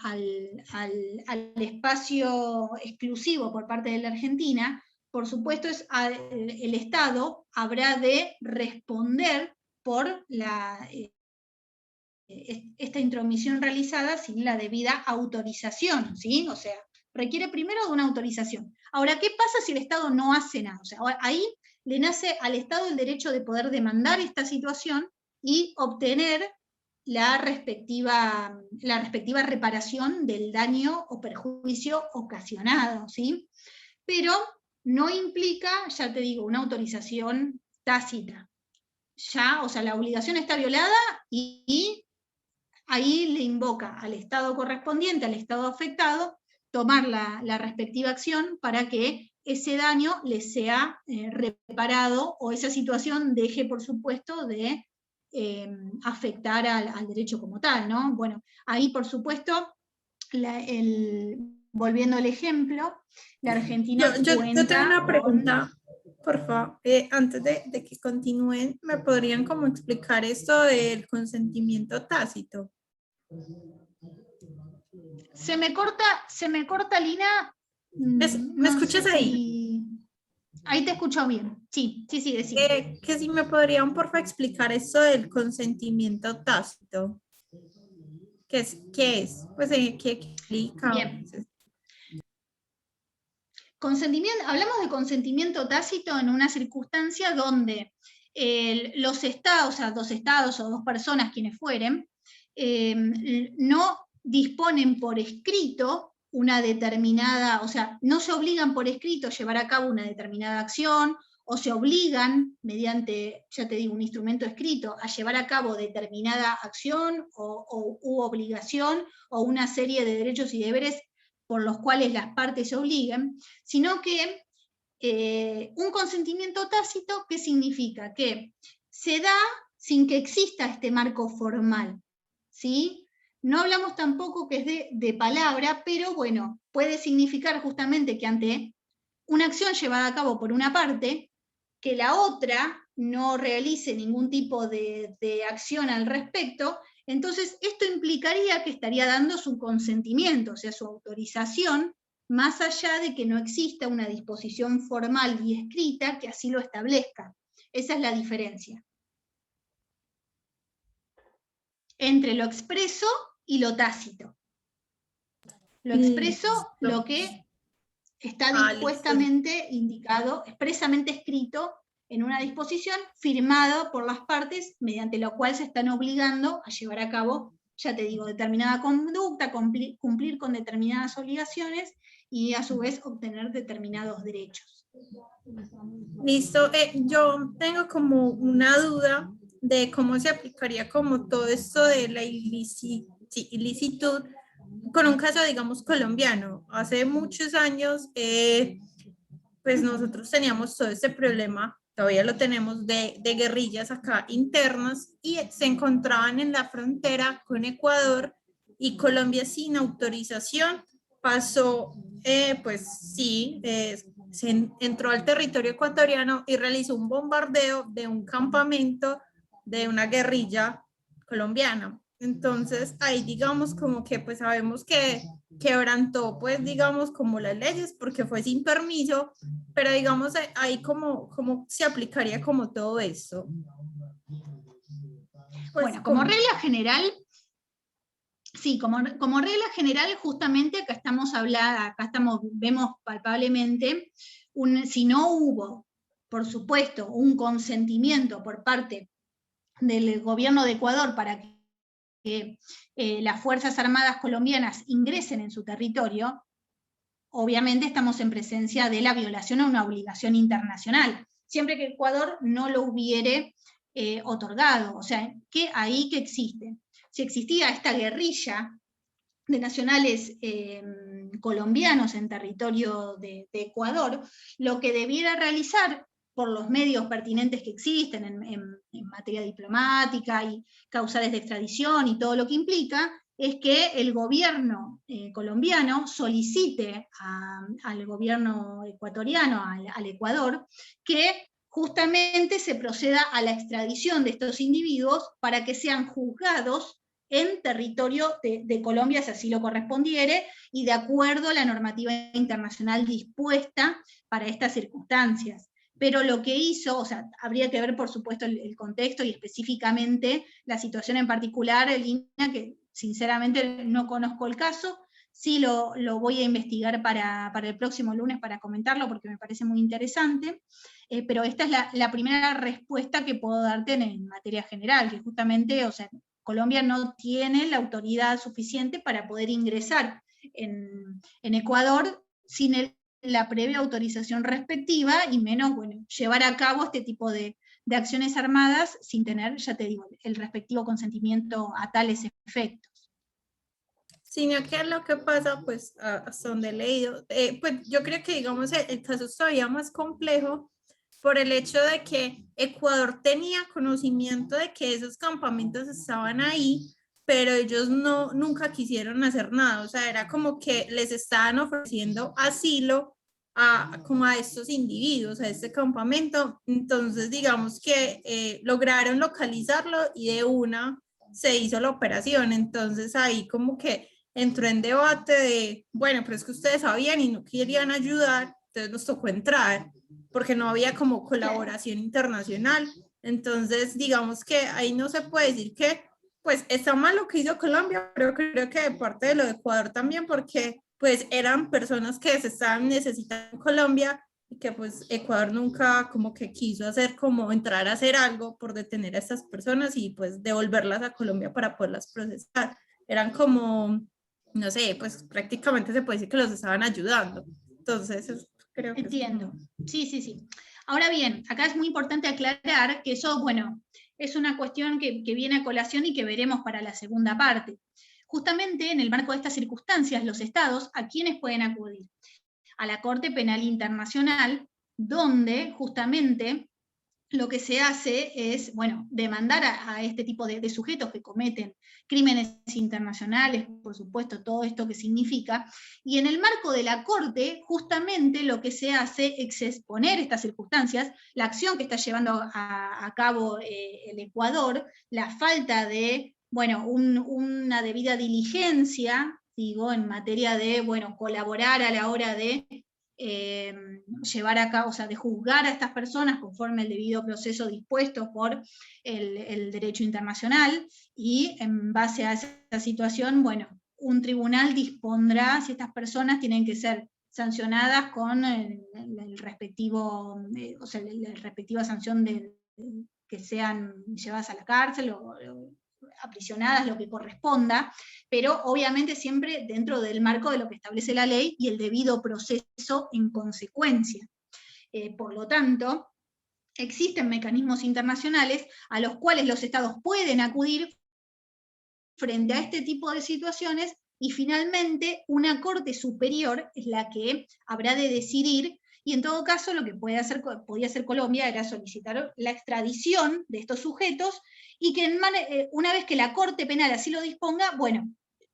espacio exclusivo por parte de la Argentina, por supuesto el Estado habrá de responder por esta intromisión realizada sin la debida autorización, ¿sí? O sea, requiere primero de una autorización. Ahora, ¿qué pasa si el Estado no hace nada? O sea, ahí le nace al Estado el derecho de poder demandar esta situación y obtener la respectiva reparación del daño o perjuicio ocasionado, ¿sí? Pero no implica, ya te digo, una autorización tácita. Ya, o sea, la obligación está violada y ahí le invoca al Estado correspondiente, al Estado afectado, tomar la respectiva acción para que ese daño les sea reparado, o esa situación deje, por supuesto, de afectar al derecho como tal, ¿no? Bueno, ahí, por supuesto, volviendo al ejemplo, la Argentina Yo cuenta tengo una con... pregunta, por favor. Antes de que continúen, ¿me podrían como explicar esto del consentimiento tácito? Se me corta, Lina. ¿Me No escuchas sé ahí? si... Ahí te escucho bien. Sí, decime. Que si me podrían, por favor, explicar esto del consentimiento tácito. ¿Qué es? Pues, ¿qué explica? Bien. Hablamos de consentimiento tácito en una circunstancia donde los estados, o sea, dos estados o dos personas, quienes fueren, no disponen por escrito una determinada, o sea, no se obligan por escrito a llevar a cabo una determinada acción, o se obligan, mediante, ya te digo, un instrumento escrito, a llevar a cabo determinada acción u obligación, o una serie de derechos y deberes por los cuales las partes se obliguen, sino que un consentimiento tácito, ¿qué significa? Que se da sin que exista este marco formal, ¿sí? No hablamos tampoco que es de palabra, pero bueno, puede significar justamente que ante una acción llevada a cabo por una parte, que la otra no realice ningún tipo de acción al respecto, entonces esto implicaría que estaría dando su consentimiento, o sea, su autorización, más allá de que no exista una disposición formal y escrita que así lo establezca. Esa es la diferencia entre lo expreso y lo tácito. Lo expreso, lo que está dispuestamente indicado, expresamente escrito en una disposición, firmado por las partes, mediante lo cual se están obligando a llevar a cabo, ya te digo, determinada conducta, cumplir con determinadas obligaciones y a su vez obtener determinados derechos. Listo. Yo tengo como una duda de cómo se aplicaría como todo esto de la ilicitud con un caso, digamos, colombiano. Hace muchos años, pues nosotros teníamos todo este problema, todavía lo tenemos, de guerrillas acá internas, y se encontraban en la frontera con Ecuador, y Colombia, sin autorización, pasó, pues sí, se entró al territorio ecuatoriano y realizó un bombardeo de un campamento de una guerrilla colombiana. Entonces ahí digamos como que pues sabemos que quebrantó pues digamos como las leyes porque fue sin permiso, pero digamos ahí como se aplicaría como todo esto. Pues, bueno, como regla general, sí, como regla general, justamente acá vemos palpablemente, si no hubo, por supuesto, un consentimiento por parte del gobierno de Ecuador para que las Fuerzas Armadas colombianas ingresen en su territorio, obviamente estamos en presencia de la violación a una obligación internacional, siempre que Ecuador no lo hubiere otorgado. O sea, ahí que existe. Si existía esta guerrilla de nacionales colombianos en territorio de Ecuador, lo que debiera realizar por los medios pertinentes que existen en materia diplomática y causales de extradición y todo lo que implica, es que el gobierno colombiano solicite al gobierno ecuatoriano, al Ecuador, que justamente se proceda a la extradición de estos individuos para que sean juzgados en territorio de Colombia, si así lo correspondiere, y de acuerdo a la normativa internacional dispuesta para estas circunstancias. Pero lo que hizo, o sea, habría que ver por supuesto el contexto y específicamente la situación en particular, Lina, que sinceramente no conozco el caso, sí lo voy a investigar para el próximo lunes para comentarlo porque me parece muy interesante, pero esta es la primera respuesta que puedo darte en materia general, que justamente, o sea, Colombia no tiene la autoridad suficiente para poder ingresar en Ecuador sin la previa autorización respectiva, y menos, bueno, llevar a cabo este tipo de acciones armadas sin tener, ya te digo, el respectivo consentimiento a tales efectos. Sino que lo que pasa, pues, hasta donde he leído, pues yo creo que, digamos, el caso es todavía más complejo por el hecho de que Ecuador tenía conocimiento de que esos campamentos estaban ahí, pero ellos nunca quisieron hacer nada, o sea, era como que les estaban ofreciendo asilo como a estos individuos, a este campamento. Entonces, digamos que lograron localizarlo y de una se hizo la operación. Entonces ahí como que entró en debate de, bueno, pero es que ustedes sabían y no querían ayudar, entonces nos tocó entrar, porque no había como colaboración internacional. Entonces, digamos que ahí no se puede decir que, pues, está mal lo que hizo Colombia, pero creo que de parte de lo de Ecuador también, porque, pues, eran personas que se estaban necesitando en Colombia y que, pues, Ecuador nunca como que quiso hacer como entrar a hacer algo por detener a estas personas y, pues, devolverlas a Colombia para poderlas procesar. Eran como, no sé, pues prácticamente se puede decir que los estaban ayudando. Entonces, creo que entiendo. Sí, sí, sí. Ahora bien, acá es muy importante aclarar que eso, bueno, es una cuestión que viene a colación y que veremos para la segunda parte. Justamente en el marco de estas circunstancias, los estados, ¿a quiénes pueden acudir? A la Corte Penal Internacional, donde justamente lo que se hace es, bueno, demandar a este tipo de sujetos que cometen crímenes internacionales, por supuesto, todo esto que significa, y en el marco de la Corte, justamente lo que se hace es exponer estas circunstancias, la acción que está llevando a cabo el Ecuador, la falta de, bueno, una debida diligencia, digo, en materia de, bueno, colaborar a la hora de llevar a cabo, o sea, de juzgar a estas personas conforme el debido proceso dispuesto por el derecho internacional, y en base a esa situación, bueno, un tribunal dispondrá si estas personas tienen que ser sancionadas con el respectivo, o sea, la respectiva sanción de que sean llevadas a la cárcel o aprisionadas, lo que corresponda, pero obviamente siempre dentro del marco de lo que establece la ley y el debido proceso en consecuencia. Por lo tanto, existen mecanismos internacionales a los cuales los estados pueden acudir frente a este tipo de situaciones, y finalmente una corte superior es la que habrá de decidir, y en todo caso lo que podía hacer Colombia era solicitar la extradición de estos sujetos, y que una vez que la Corte Penal así lo disponga, bueno,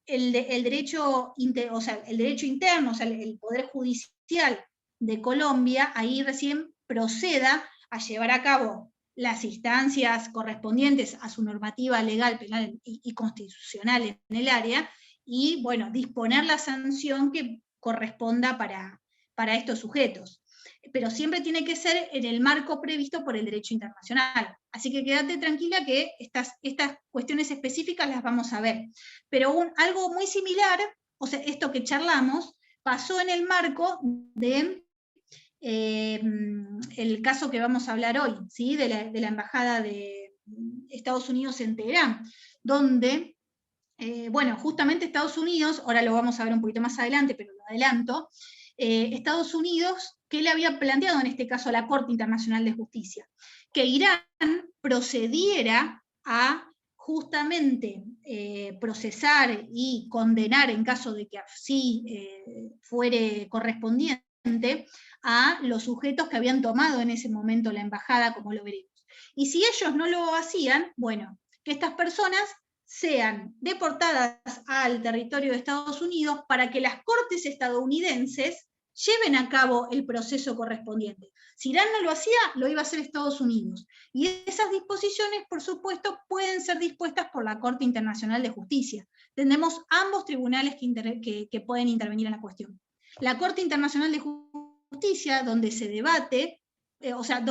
el derecho interno, o sea, el Poder Judicial de Colombia, ahí recién proceda a llevar a cabo las instancias correspondientes a su normativa legal, penal y constitucional en el área, y, bueno, disponer la sanción que corresponda para estos sujetos. Pero siempre tiene que ser en el marco previsto por el derecho internacional. Así que quédate tranquila que estas cuestiones específicas las vamos a ver. Pero algo muy similar, o sea, esto que charlamos, pasó en el marco de el caso que vamos a hablar hoy, ¿sí? de la Embajada de Estados Unidos en Teherán, donde, bueno, justamente Estados Unidos, ahora lo vamos a ver un poquito más adelante, pero lo adelanto, Estados Unidos, ¿qué le había planteado en este caso a la Corte Internacional de Justicia? Que Irán procediera a justamente procesar y condenar, en caso de que así fuere correspondiente, a los sujetos que habían tomado en ese momento la embajada, como lo veremos. Y si ellos no lo hacían, bueno, que estas personas sean deportadas al territorio de Estados Unidos para que las cortes estadounidenses lleven a cabo el proceso correspondiente. Si Irán no lo hacía, lo iba a hacer Estados Unidos. Y esas disposiciones, por supuesto, pueden ser dispuestas por la Corte Internacional de Justicia. Tenemos ambos tribunales que pueden intervenir en la cuestión. La Corte Internacional de Justicia, donde se debate, o sea,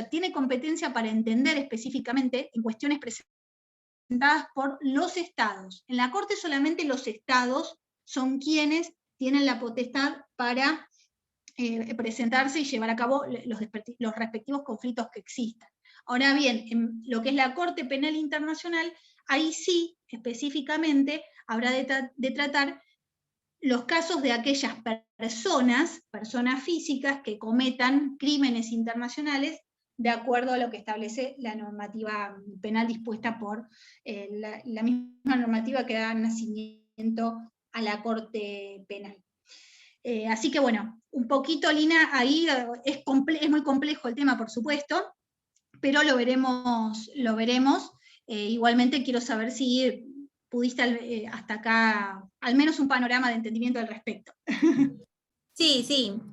tiene competencia para entender específicamente en cuestiones presentadas por los estados. En la Corte solamente los estados son quienes tienen la potestad para presentarse y llevar a cabo los respectivos conflictos que existan. Ahora bien, en lo que es la Corte Penal Internacional, ahí sí, específicamente, habrá de tratar los casos de aquellas personas físicas que cometan crímenes internacionales de acuerdo a lo que establece la normativa penal dispuesta por la misma normativa que da nacimiento a la Corte Penal. Así que bueno, un poquito, Lina, ahí es muy complejo el tema, por supuesto, pero lo veremos. Igualmente quiero saber si pudiste hasta acá, al menos un panorama de entendimiento al respecto. Sí,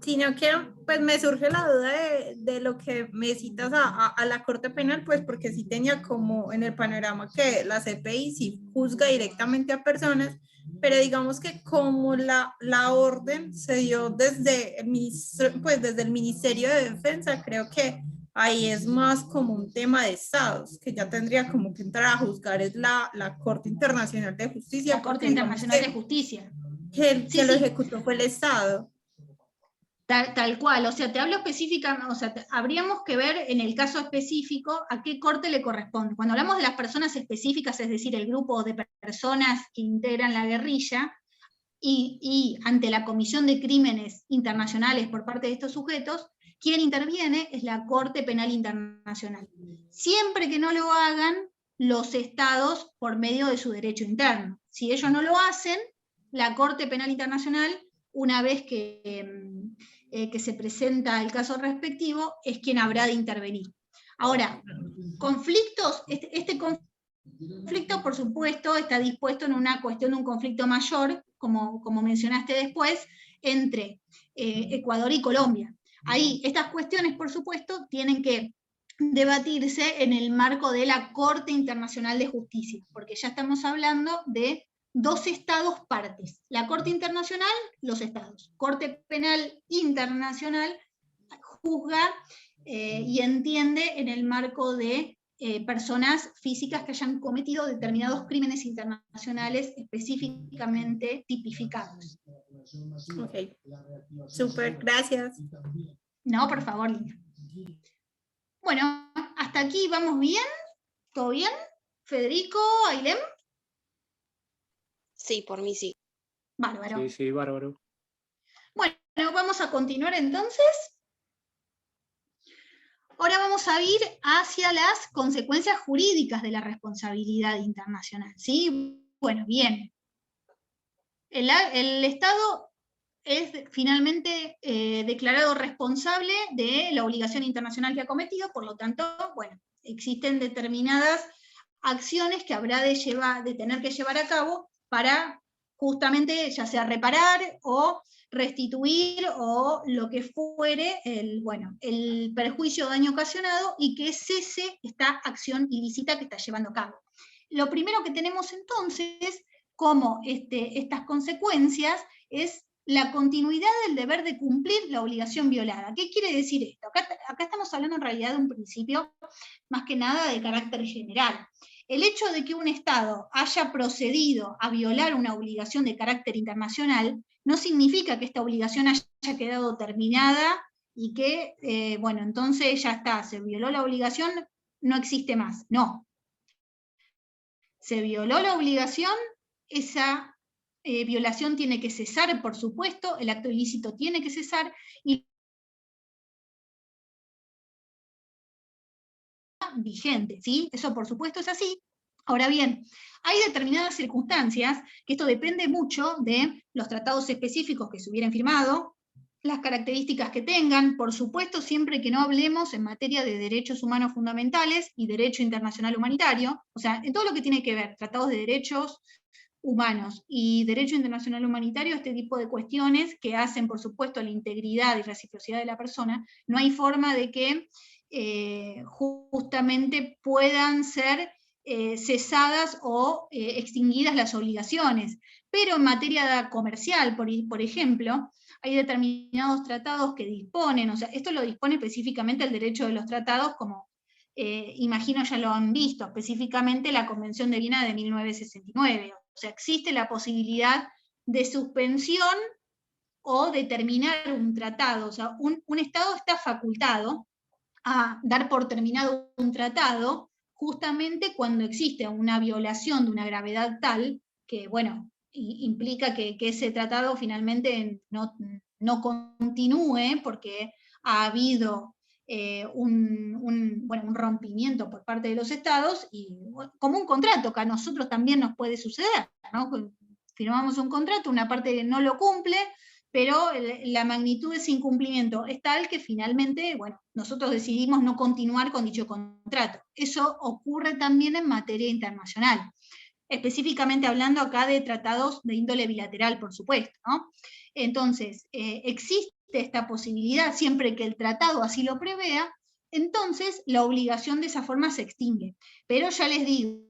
sino que pues me surge la duda de lo que me citas a la Corte Penal, pues porque sí tenía como en el panorama que la CPI sí juzga directamente a personas, pero digamos que como la orden se dio desde desde el Ministerio de Defensa, creo que ahí es más como un tema de estados, que ya tendría como que entrar a juzgar es la Corte Internacional de Justicia, La Corte porque digamos Internacional de Justicia. que lo ejecutó fue el Estado. Tal cual, o sea, te hablo específicamente, o sea, habríamos que ver en el caso específico a qué corte le corresponde. Cuando hablamos de las personas específicas, es decir, el grupo de personas que integran la guerrilla, y ante la comisión de crímenes internacionales por parte de estos sujetos, quien interviene es la Corte Penal Internacional. Siempre que no lo hagan los estados por medio de su derecho interno. Si ellos no lo hacen, la Corte Penal Internacional, una vez que se presenta el caso respectivo, es quien habrá de intervenir. Ahora, conflictos, este conflicto, por supuesto, está dispuesto en una cuestión de un conflicto mayor, como mencionaste después, entre Ecuador y Colombia. Ahí, estas cuestiones, por supuesto, tienen que debatirse en el marco de la Corte Internacional de Justicia, porque ya estamos hablando de dos estados partes. La Corte Internacional, los estados. Corte Penal Internacional juzga y entiende en el marco de personas físicas que hayan cometido determinados crímenes internacionales específicamente tipificados. Ok, súper, gracias. No, por favor, Lina. Bueno, hasta aquí vamos bien. ¿Todo bien? Federico, Ailem. Sí, por mí sí. Bárbaro. Sí, bárbaro. Bueno, vamos a continuar entonces. Ahora vamos a ir hacia las consecuencias jurídicas de la responsabilidad internacional, ¿sí? Bueno, bien. El Estado es finalmente declarado responsable de la obligación internacional que ha cometido, por lo tanto, bueno, existen determinadas acciones que habrá de tener que llevar a cabo para justamente ya sea reparar o restituir o lo que fuere el perjuicio o daño ocasionado y que cese esta acción ilícita que está llevando a cabo. Lo primero que tenemos entonces como estas consecuencias es la continuidad del deber de cumplir la obligación violada. ¿Qué quiere decir esto? Acá estamos hablando en realidad de un principio más que nada de carácter general. El hecho de que un Estado haya procedido a violar una obligación de carácter internacional no significa que esta obligación haya quedado terminada y que, entonces ya está, se violó la obligación, no existe más. No. Se violó la obligación, esa violación tiene que cesar, por supuesto, el acto ilícito tiene que cesar, y vigente, ¿sí? Eso por supuesto es así. Ahora bien, hay determinadas circunstancias, que esto depende mucho de los tratados específicos que se hubieran firmado, las características que tengan, por supuesto siempre que no hablemos en materia de derechos humanos fundamentales y derecho internacional humanitario, o sea, en todo lo que tiene que ver, tratados de derechos humanos y derecho internacional humanitario, este tipo de cuestiones que hacen, por supuesto, la integridad y reciprocidad de la persona, no hay forma de que justamente puedan ser cesadas o extinguidas las obligaciones. Pero en materia comercial, por ejemplo, hay determinados tratados que disponen, o sea, esto lo dispone específicamente el derecho de los tratados, como imagino ya lo han visto, específicamente la Convención de Viena de 1969. O sea, existe la posibilidad de suspensión o de terminar un tratado. O sea, un Estado está facultado a dar por terminado un tratado justamente cuando existe una violación de una gravedad tal que, bueno, implica que ese tratado finalmente no continúe porque ha habido un rompimiento por parte de los estados, y como un contrato que a nosotros también nos puede suceder, ¿no? Firmamos un contrato, una parte no lo cumple, pero la magnitud de ese incumplimiento es tal que finalmente, bueno, nosotros decidimos no continuar con dicho contrato. Eso ocurre también en materia internacional, específicamente hablando acá de tratados de índole bilateral, por supuesto, ¿no? Entonces, existe esta posibilidad, siempre que el tratado así lo prevea, entonces la obligación de esa forma se extingue. Pero ya les digo,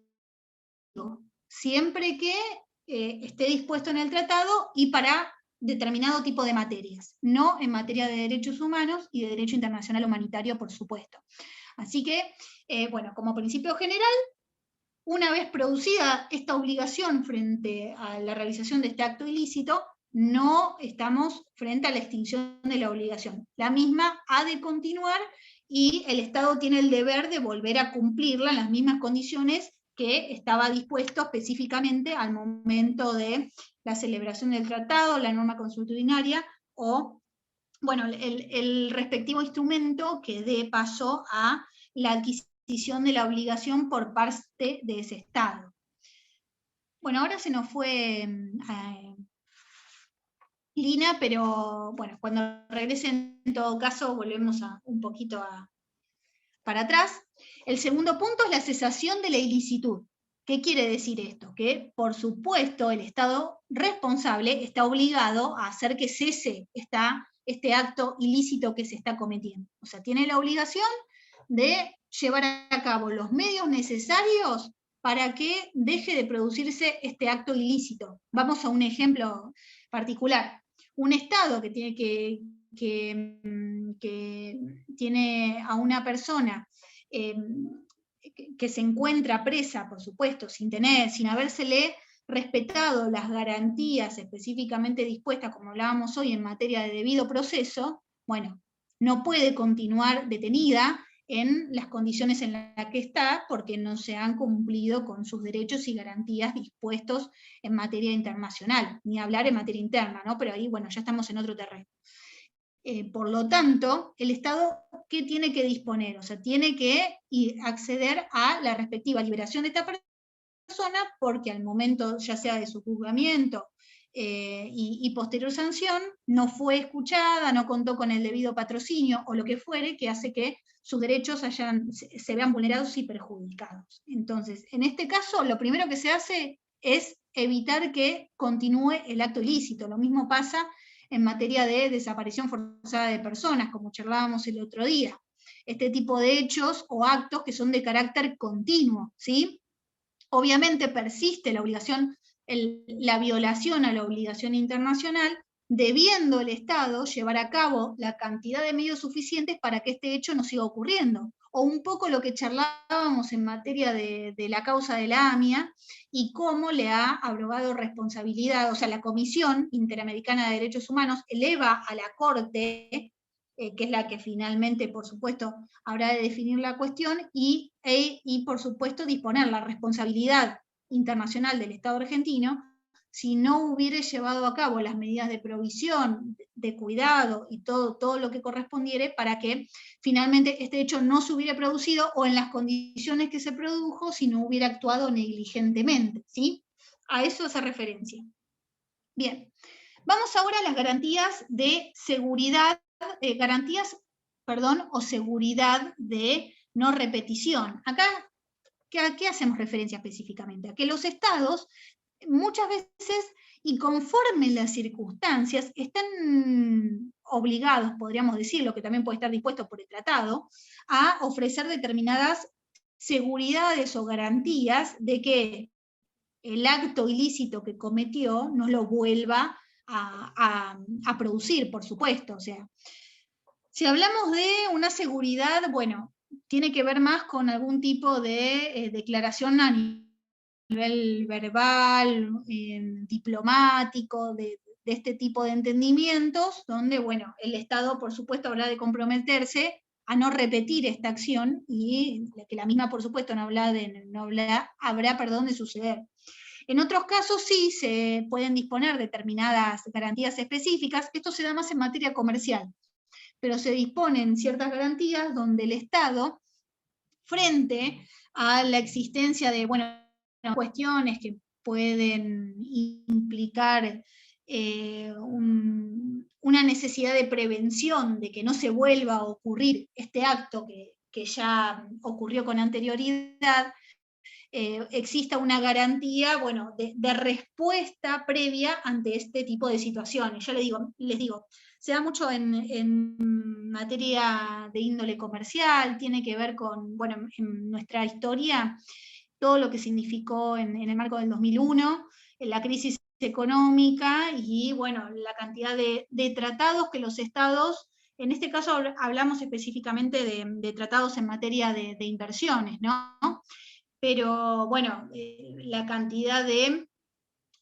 siempre que esté dispuesto en el tratado y para determinado tipo de materias, no en materia de derechos humanos y de derecho internacional humanitario, por supuesto. Así que, bueno, como principio general, una vez producida esta obligación frente a la realización de este acto ilícito, no estamos frente a la extinción de la obligación. La misma ha de continuar y el Estado tiene el deber de volver a cumplirla en las mismas condiciones que estaba dispuesto específicamente al momento de la celebración del tratado, la norma consuetudinaria o, bueno, el respectivo instrumento que dé paso a la adquisición de la obligación por parte de ese Estado. Bueno, ahora se nos fue Lina, pero bueno, cuando regrese en todo caso volvemos un poquito para atrás. El segundo punto es la cesación de la ilicitud. ¿Qué quiere decir esto? Que, por supuesto, el Estado responsable está obligado a hacer que cese este acto ilícito que se está cometiendo. O sea, tiene la obligación de llevar a cabo los medios necesarios para que deje de producirse este acto ilícito. Vamos a un ejemplo particular. Un Estado que tiene a una persona que se encuentra presa, por supuesto, sin habérsele respetado las garantías específicamente dispuestas, como hablábamos hoy, en materia de debido proceso, bueno, no puede continuar detenida en las condiciones en las que está, porque no se han cumplido con sus derechos y garantías dispuestos en materia internacional, ni hablar en materia interna, ¿no? Pero ahí, bueno, ya estamos en otro terreno. Por lo tanto, el Estado, ¿qué tiene que disponer? O sea, tiene que acceder a la respectiva liberación de esta persona, porque al momento, ya sea de su juzgamiento y posterior sanción, no fue escuchada, no contó con el debido patrocinio, o lo que fuere, que hace que sus derechos se vean vulnerados y perjudicados. Entonces, en este caso, lo primero que se hace es evitar que continúe el acto ilícito. Lo mismo pasa en materia de desaparición forzada de personas, como charlábamos el otro día. Este tipo de hechos o actos que son de carácter continuo, ¿sí? Obviamente persiste la obligación, la violación a la obligación internacional, debiendo el Estado llevar a cabo la cantidad de medios suficientes para que este hecho no siga ocurriendo. O un poco lo que charlábamos en materia de la causa de la AMIA, y cómo le ha abrogado responsabilidad, o sea, la Comisión Interamericana de Derechos Humanos eleva a la Corte, que es la que finalmente, por supuesto, habrá de definir la cuestión, y por supuesto, disponer la responsabilidad internacional del Estado argentino, si no hubiere llevado a cabo las medidas de provisión, de cuidado y todo lo que correspondiere para que finalmente este hecho no se hubiera producido, o en las condiciones que se produjo, si no hubiera actuado negligentemente, ¿sí? A eso hace referencia. Bien, vamos ahora a las garantías de seguridad, o seguridad de no repetición. Acá, ¿a qué hacemos referencia específicamente? A que los estados muchas veces, y conforme las circunstancias, están obligados, podríamos decirlo, que también puede estar dispuesto por el tratado, a ofrecer determinadas seguridades o garantías de que el acto ilícito que cometió no lo vuelva a producir, por supuesto. O sea, si hablamos de una seguridad, bueno, tiene que ver más con algún tipo de declaración a nivel verbal, diplomático, de este tipo de entendimientos, donde, bueno, el Estado, por supuesto, habrá de comprometerse a no repetir esta acción, y que la misma, por supuesto, habrá de suceder. En otros casos sí se pueden disponer determinadas garantías específicas. Esto se da más en materia comercial, pero se disponen ciertas garantías donde el Estado, frente a la existencia de, bueno, cuestiones que pueden implicar una necesidad de prevención, de que no se vuelva a ocurrir este acto que ya ocurrió con anterioridad, exista una garantía, bueno, de respuesta previa ante este tipo de situaciones. Ya les digo, se da mucho en materia de índole comercial, tiene que ver con, bueno, en nuestra historia, todo lo que significó en el marco del 2001, en la crisis económica y, bueno, la cantidad de tratados que los estados, en este caso hablamos específicamente de tratados en materia de inversiones, ¿no? Pero, bueno, la cantidad de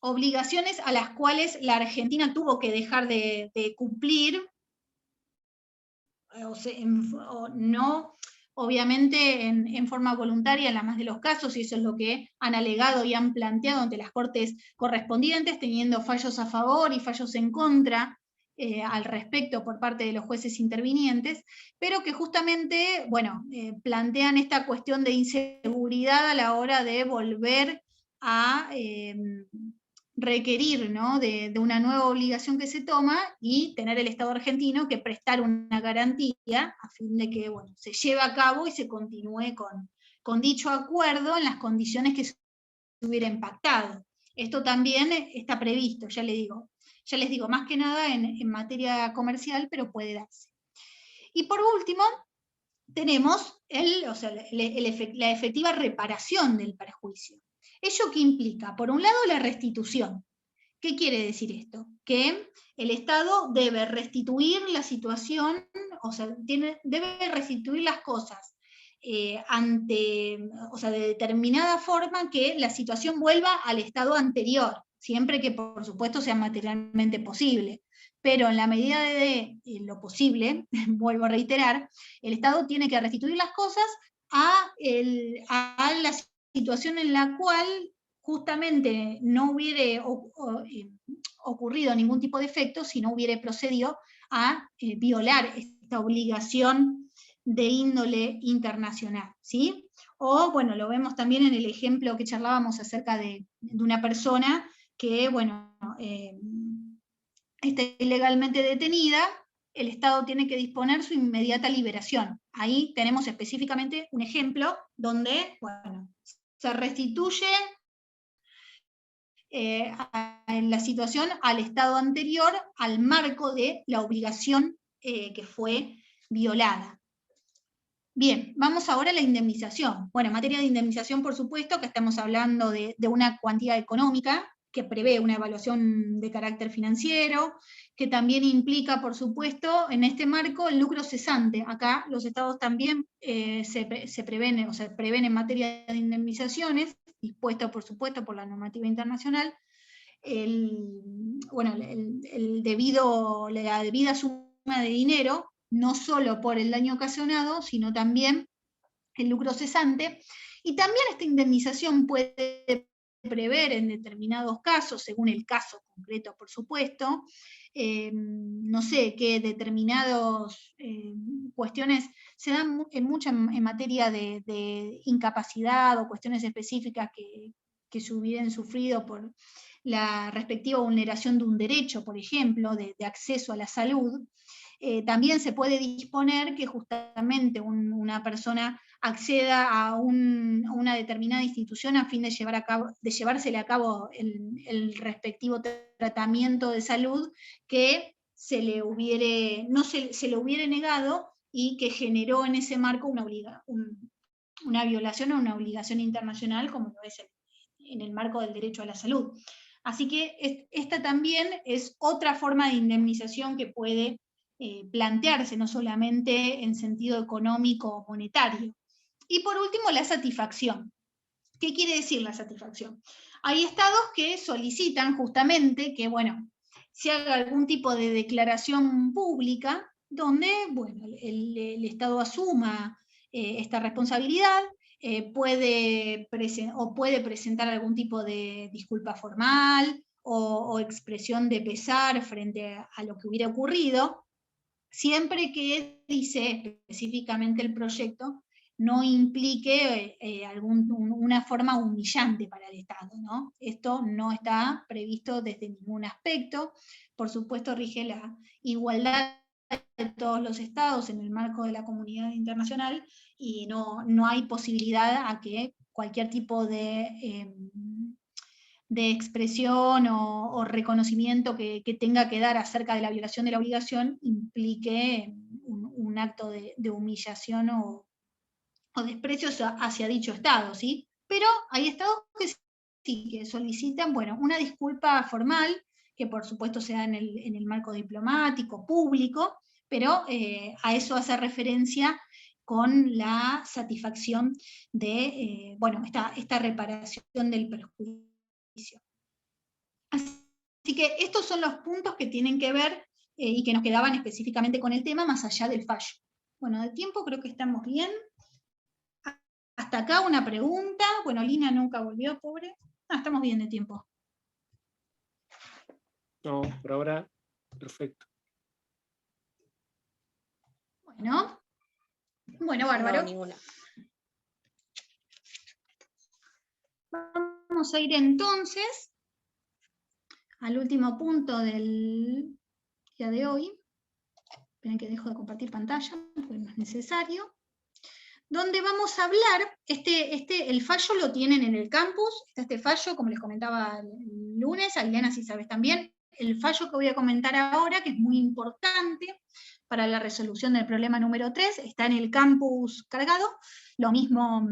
obligaciones a las cuales la Argentina tuvo que dejar de cumplir, o no, obviamente en forma voluntaria en la más de los casos, y eso es lo que han alegado y han planteado ante las cortes correspondientes, teniendo fallos a favor y fallos en contra al respecto por parte de los jueces intervinientes, pero que justamente, bueno, plantean esta cuestión de inseguridad a la hora de volver a requerir, ¿no?, de una nueva obligación que se toma y tener el Estado argentino que prestar una garantía a fin de que, bueno, se lleve a cabo y se continúe con dicho acuerdo en las condiciones que se hubieran pactado. Esto también está previsto, ya les digo, más que nada en materia comercial, pero puede darse. Y por último, tenemos la efectiva reparación del perjuicio. ¿Eso qué implica? Por un lado, la restitución. ¿Qué quiere decir esto? Que el Estado debe restituir la situación, o sea, debe restituir las cosas de determinada forma que la situación vuelva al estado anterior, siempre que por supuesto sea materialmente posible. Pero en la medida de lo posible, vuelvo a reiterar, el Estado tiene que restituir las cosas a la situación en la cual justamente no hubiera ocurrido ningún tipo de efecto si no hubiera procedido a violar esta obligación de índole internacional, ¿sí? O, bueno, lo vemos también en el ejemplo que charlábamos acerca de una persona que, bueno, está ilegalmente detenida, el Estado tiene que disponer su inmediata liberación. Ahí tenemos específicamente un ejemplo donde, bueno, se restituye en la situación al estado anterior, al marco de la obligación que fue violada. Bien, vamos ahora a la indemnización. Bueno, en materia de indemnización, por supuesto, que estamos hablando de una cuantía económica que prevé una evaluación de carácter financiero, que también implica, por supuesto, en este marco, el lucro cesante. Acá los estados también se prevén en materia de indemnizaciones, dispuesto, por supuesto, por la normativa internacional, la debida suma de dinero, no solo por el daño ocasionado, sino también el lucro cesante, y también esta indemnización puede prever en determinados casos, según el caso concreto, por supuesto, no sé, que determinadas cuestiones se dan en materia de incapacidad o cuestiones específicas que se hubieran sufrido por la respectiva vulneración de un derecho, por ejemplo, de acceso a la salud. También se puede disponer que justamente una persona acceda a una determinada institución a fin de llevársele a cabo el respectivo tratamiento de salud que se le hubiere negado y que generó en ese marco una violación o una obligación internacional, como lo es en el marco del derecho a la salud. Así que esta también es otra forma de indemnización que puede plantearse, no solamente en sentido económico o monetario. Y por último, la satisfacción. ¿Qué quiere decir la satisfacción? Hay estados que solicitan justamente que, bueno, se haga algún tipo de declaración pública donde, bueno, el Estado asuma esta responsabilidad, puede presentar algún tipo de disculpa formal o expresión de pesar frente a lo que hubiera ocurrido, siempre que dice específicamente el proyecto, no implique una forma humillante para el Estado, ¿no? Esto no está previsto desde ningún aspecto. Por supuesto, rige la igualdad de todos los estados en el marco de la comunidad internacional, y no hay posibilidad a que cualquier tipo de expresión o reconocimiento que tenga que dar acerca de la violación de la obligación implique un acto de humillación o desprecio hacia dicho Estado, ¿sí? Pero hay estados que sí, que solicitan, bueno, una disculpa formal, que por supuesto se da en el marco diplomático, público, pero a eso hace referencia con la satisfacción de, bueno, esta reparación del perjuicio. Así que estos son los puntos que tienen que ver y que nos quedaban específicamente con el tema, más allá del fallo. Bueno, de tiempo creo que estamos bien. Hasta acá una pregunta. Bueno, Lina nunca volvió, pobre. Estamos bien de tiempo. No, por ahora, perfecto. Bueno, bárbaro. No, ninguna. Vamos a ir entonces al último punto del día de hoy. Esperen que dejo de compartir pantalla, porque no es necesario. Donde vamos a hablar, el fallo lo tienen en el campus, está este fallo, como les comentaba el lunes, Ailena si sabes también, el fallo que voy a comentar ahora, que es muy importante para la resolución del problema número 3, está en el campus cargado, lo mismo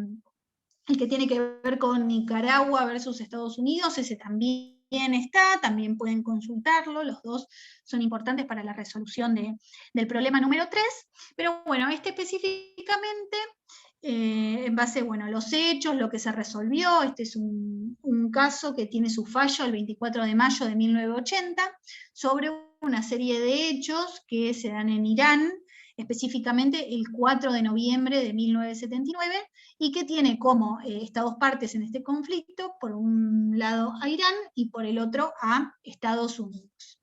el que tiene que ver con Nicaragua versus Estados Unidos, ese también está, también pueden consultarlo, los dos son importantes para la resolución del problema número 3, pero bueno, específicamente, en base a los hechos, lo que se resolvió, este es un caso que tiene su fallo el 24 de mayo de 1980, sobre una serie de hechos que se dan en Irán, específicamente el 4 de noviembre de 1979, y que tiene como estados partes en este conflicto, por un lado a Irán y por el otro a Estados Unidos.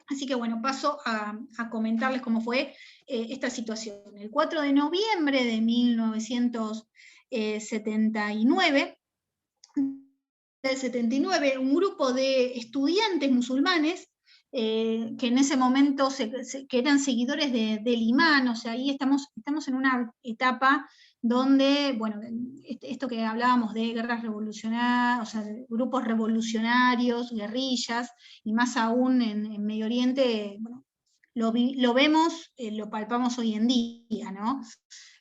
Así que bueno, paso a comentarles cómo fue esta situación. El 4 de noviembre de 1979, un grupo de estudiantes musulmanes que en ese momento que eran seguidores del imán, o sea, ahí estamos en una etapa donde, bueno, esto que hablábamos de guerras revolucionarias, o sea, de grupos revolucionarios, guerrillas, y más aún en Medio Oriente, bueno, lo vemos, lo palpamos hoy en día, ¿no?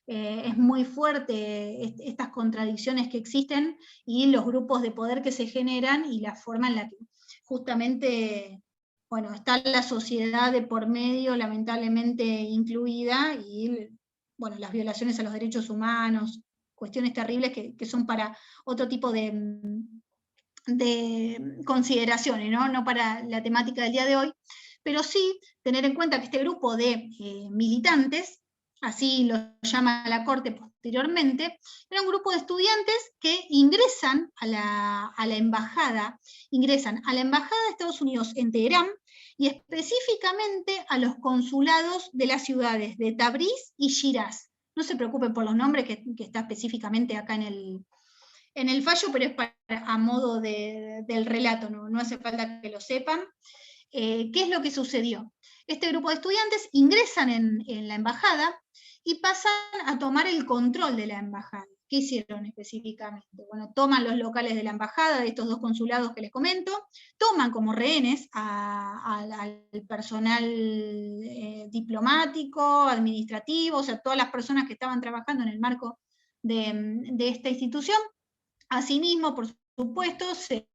Es muy fuerte estas contradicciones que existen y los grupos de poder que se generan y la forma en la que justamente, bueno, está la sociedad de por medio lamentablemente incluida y, bueno, las violaciones a los derechos humanos, cuestiones terribles que son para otro tipo de consideraciones, ¿no? No para la temática del día de hoy, pero sí tener en cuenta que este grupo de militantes, así lo llama la Corte posteriormente, era un grupo de estudiantes que ingresan a la embajada de Estados Unidos en Teherán, y específicamente a los consulados de las ciudades de Tabriz y Shiraz. No se preocupen por los nombres, que está específicamente acá en el fallo, pero es a modo del relato, no hace falta que lo sepan. ¿Qué es lo que sucedió? Este grupo de estudiantes ingresan en la embajada y pasan a tomar el control de la embajada. ¿Qué hicieron específicamente? Bueno, toman los locales de la embajada, de estos dos consulados que les comento, toman como rehenes al personal diplomático, administrativo, o sea, todas las personas que estaban trabajando en el marco de esta institución. Asimismo, por supuesto, se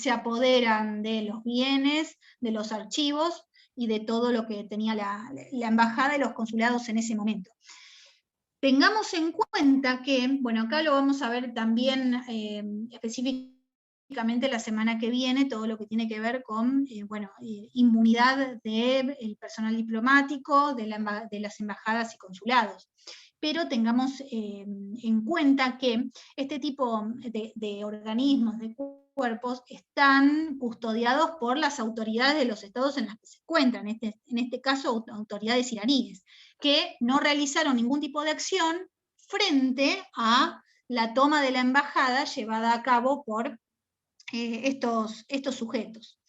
apoderan de los bienes, de los archivos y de todo lo que tenía la embajada y los consulados en ese momento. Tengamos en cuenta que, bueno, acá lo vamos a ver también específicamente la semana que viene, todo lo que tiene que ver con inmunidad del personal diplomático, de las embajadas y consulados. Pero tengamos en cuenta que este tipo de organismos, de cuerpos están custodiados por las autoridades de los estados en las que se encuentran, en este caso autoridades iraníes, que no realizaron ningún tipo de acción frente a la toma de la embajada llevada a cabo por estos sujetos.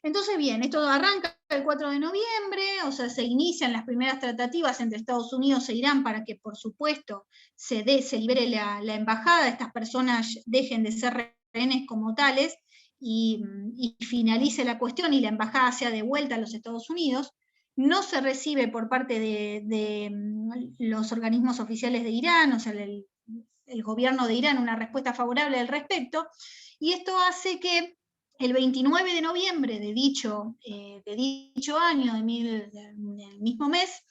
Entonces, bien, esto arranca el 4 de noviembre, o sea, se inician las primeras tratativas entre Estados Unidos e Irán para que, por supuesto, se libere la embajada, estas personas dejen de ser rehenes como tales y finalice la cuestión y la embajada sea devuelta a los Estados Unidos. No se recibe por parte de los organismos oficiales de Irán, o sea, el gobierno de Irán, una respuesta favorable al respecto, y esto hace que el 29 de noviembre de dicho año, del mismo mes,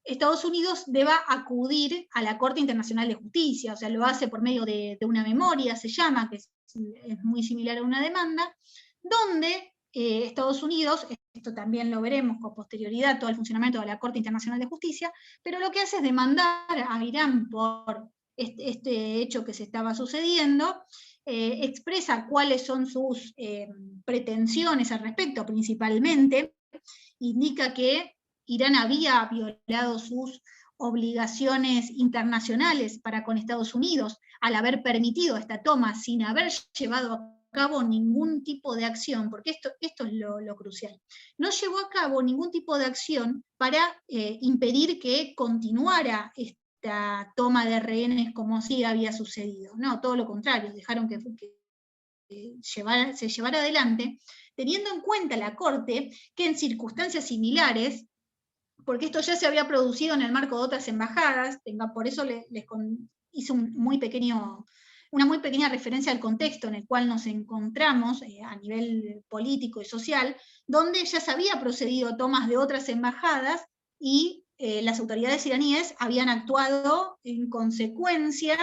Estados Unidos deba acudir a la Corte Internacional de Justicia, o sea, lo hace por medio de una memoria, se llama, que es muy similar a una demanda, donde Estados Unidos, esto también lo veremos con posterioridad, todo el funcionamiento de la Corte Internacional de Justicia, pero lo que hace es demandar a Irán por este hecho que se estaba sucediendo, expresa cuáles son sus pretensiones al respecto, principalmente, indica que Irán había violado sus obligaciones internacionales para con Estados Unidos al haber permitido esta toma sin haber llevado a cabo ningún tipo de acción, porque esto es lo crucial. No llevó a cabo ningún tipo de acción para impedir que continuara esta toma de rehenes como si había sucedido. No, todo lo contrario, dejaron que se llevara adelante, teniendo en cuenta la Corte que en circunstancias similares, porque esto ya se había producido en el marco de otras embajadas, por eso les hice una muy pequeña referencia al contexto en el cual nos encontramos a nivel político y social, donde ya se había procedido a tomas de otras embajadas y las autoridades iraníes habían actuado en consecuencia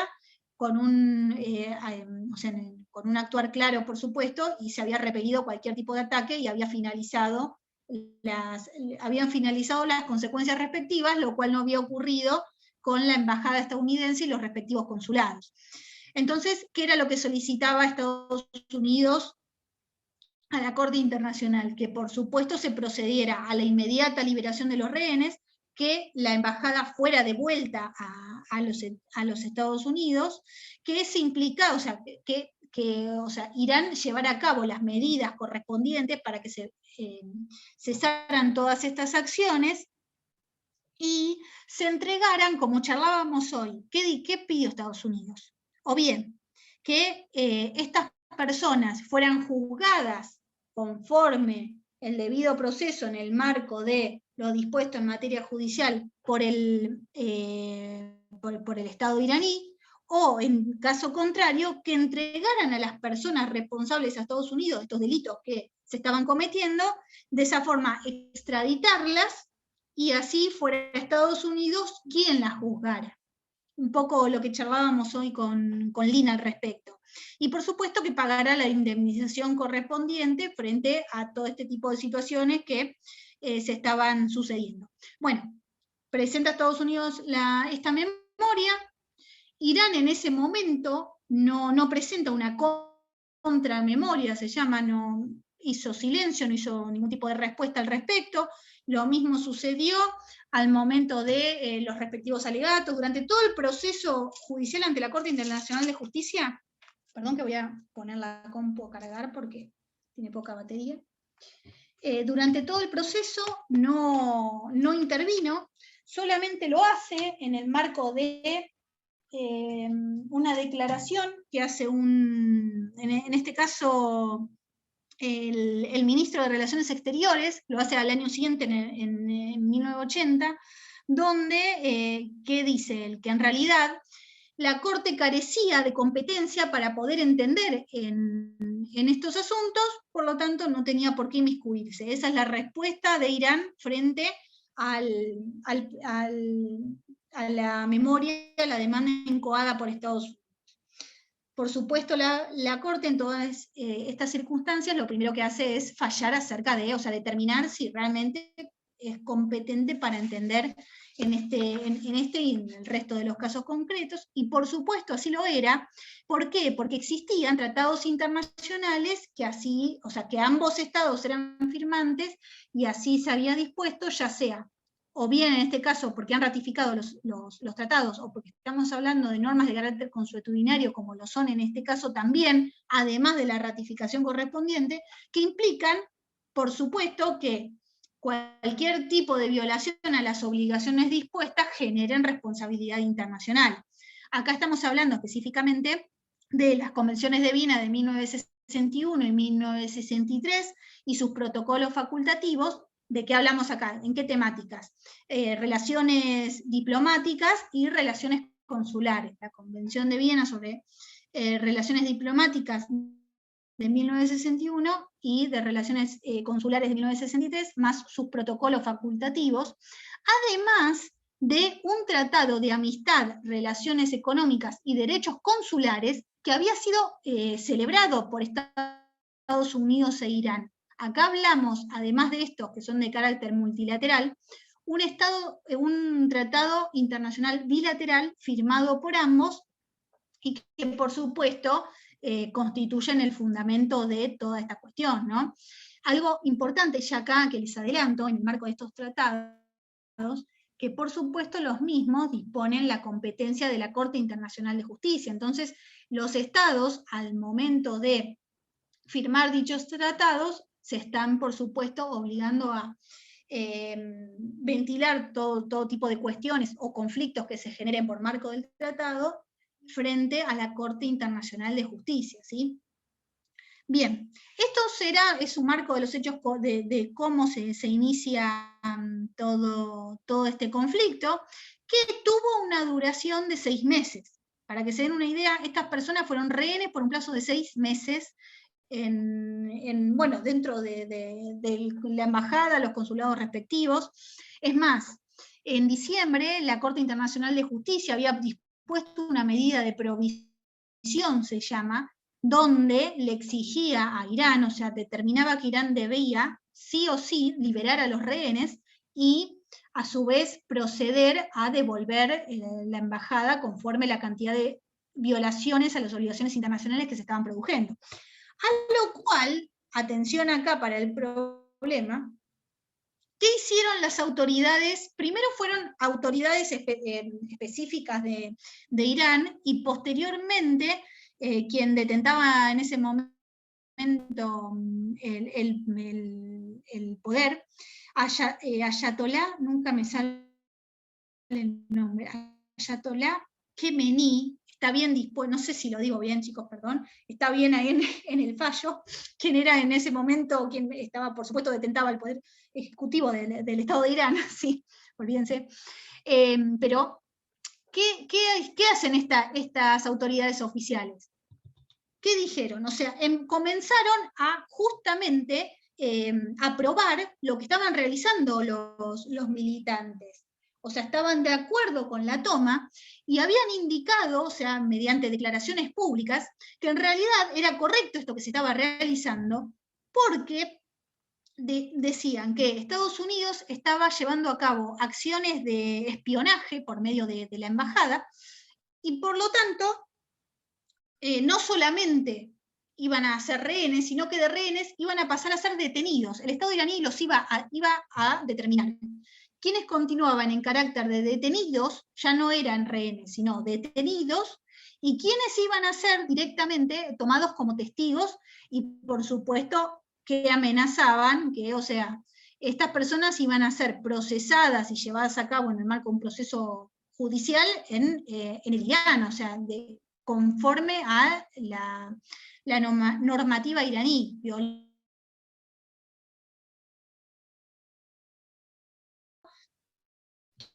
con un actuar claro, por supuesto, y se había repelido cualquier tipo de ataque y habían finalizado las consecuencias respectivas, lo cual no había ocurrido con la embajada estadounidense y los respectivos consulados. Entonces, ¿qué era lo que solicitaba Estados Unidos a la Corte Internacional? Que por supuesto se procediera a la inmediata liberación de los rehenes, que la embajada fuera devuelta a los Estados Unidos, que se implicaba, o sea, que Irán llevara a cabo las medidas correspondientes para que se cesaran todas estas acciones y se entregaran, como charlábamos hoy. ¿Qué pidió Estados Unidos? O bien, que estas personas fueran juzgadas conforme el debido proceso en el marco de lo dispuesto en materia judicial por el Estado iraní, o en caso contrario, que entregaran a las personas responsables a Estados Unidos estos delitos que se estaban cometiendo, de esa forma extraditarlas, y así fuera Estados Unidos quien las juzgara. Un poco lo que charlábamos hoy con Lina al respecto. Y por supuesto que pagará la indemnización correspondiente frente a todo este tipo de situaciones que se estaban sucediendo. Bueno, presenta a Estados Unidos esta memoria. Irán en ese momento no presenta una contramemoria, se llama, no hizo silencio, no hizo ningún tipo de respuesta al respecto. Lo mismo sucedió al momento de los respectivos alegatos. Durante todo el proceso judicial ante la Corte Internacional de Justicia, perdón que voy a poner la compu a cargar porque tiene poca batería, durante todo el proceso no intervino, solamente lo hace en el marco de una declaración que hace en este caso el ministro de Relaciones Exteriores, lo hace al año siguiente, en 1980, donde, ¿qué dice él? Que en realidad la Corte carecía de competencia para poder entender en estos asuntos, por lo tanto no tenía por qué inmiscuirse. Esa es la respuesta de Irán frente a la memoria, a la demanda incoada por Estados Unidos. Por supuesto, la Corte en todas estas circunstancias lo primero que hace es fallar acerca de, o sea, determinar si realmente es competente para entender en este y en el resto de los casos concretos, y por supuesto así lo era. ¿Por qué? Porque existían tratados internacionales que así, o sea, que ambos estados eran firmantes, y así se había dispuesto, ya sea, o bien en este caso porque han ratificado los tratados, o porque estamos hablando de normas de carácter consuetudinario, como lo son en este caso también, además de la ratificación correspondiente, que implican, por supuesto, que cualquier tipo de violación a las obligaciones dispuestas generen responsabilidad internacional. Acá estamos hablando específicamente de las convenciones de Viena de 1961 y 1963 y sus protocolos facultativos. ¿De qué hablamos acá? ¿En qué temáticas? Relaciones diplomáticas y relaciones consulares. La Convención de Viena sobre relaciones diplomáticas de 1961 y de relaciones consulares de 1963, más sus protocolos facultativos, además de un tratado de amistad, relaciones económicas y derechos consulares que había sido celebrado por Estados Unidos e Irán. Acá hablamos, además de estos que son de carácter multilateral, un tratado internacional bilateral firmado por ambos y que por supuesto constituyen el fundamento de toda esta cuestión, ¿no? Algo importante ya acá que les adelanto en el marco de estos tratados, que por supuesto los mismos disponen la competencia de la Corte Internacional de Justicia. Entonces, los estados, al momento de firmar dichos tratados, se están, por supuesto, obligando a ventilar todo tipo de cuestiones o conflictos que se generen por marco del tratado frente a la Corte Internacional de Justicia, ¿sí? Bien, esto es un marco de los hechos de cómo se inicia todo este conflicto, que tuvo una duración de 6 meses. Para que se den una idea, estas personas fueron rehenes por un plazo de 6 meses dentro de la embajada, los consulados respectivos. Es más, en diciembre la Corte Internacional de Justicia había dispuesto una medida de provisión, se llama, donde le exigía a Irán, o sea, determinaba que Irán debía sí o sí liberar a los rehenes y a su vez proceder a devolver la embajada conforme la cantidad de violaciones a las obligaciones internacionales que se estaban produciendo. A lo cual, atención acá para el problema, ¿qué hicieron las autoridades? Primero fueron autoridades específicas de Irán, y posteriormente quien detentaba en ese momento el poder, Ayatollah, nunca me sale el nombre, Ayatollah Khamenei, está bien dispuesto, no sé si lo digo bien, chicos, perdón, está bien ahí en el fallo, quien era en ese momento, quien estaba, por supuesto, detentaba el poder ejecutivo del Estado de Irán, sí, olvídense. Pero, ¿qué hacen estas autoridades oficiales? ¿Qué dijeron? O sea, comenzaron a justamente aprobar lo que estaban realizando los militantes. O sea, estaban de acuerdo con la toma y habían indicado, o sea, mediante declaraciones públicas, que en realidad era correcto esto que se estaba realizando, porque decían que Estados Unidos estaba llevando a cabo acciones de espionaje por medio de la embajada, y por lo tanto, no solamente iban a ser rehenes, sino que de rehenes iban a pasar a ser detenidos. El Estado iraní los iba a determinar. Quienes continuaban en carácter de detenidos ya no eran rehenes, sino detenidos, y quienes iban a ser directamente tomados como testigos, y por supuesto que amenazaban que, o sea, estas personas iban a ser procesadas y llevadas a cabo en el marco de un proceso judicial en el Irán, o sea, conforme a la normativa iraní,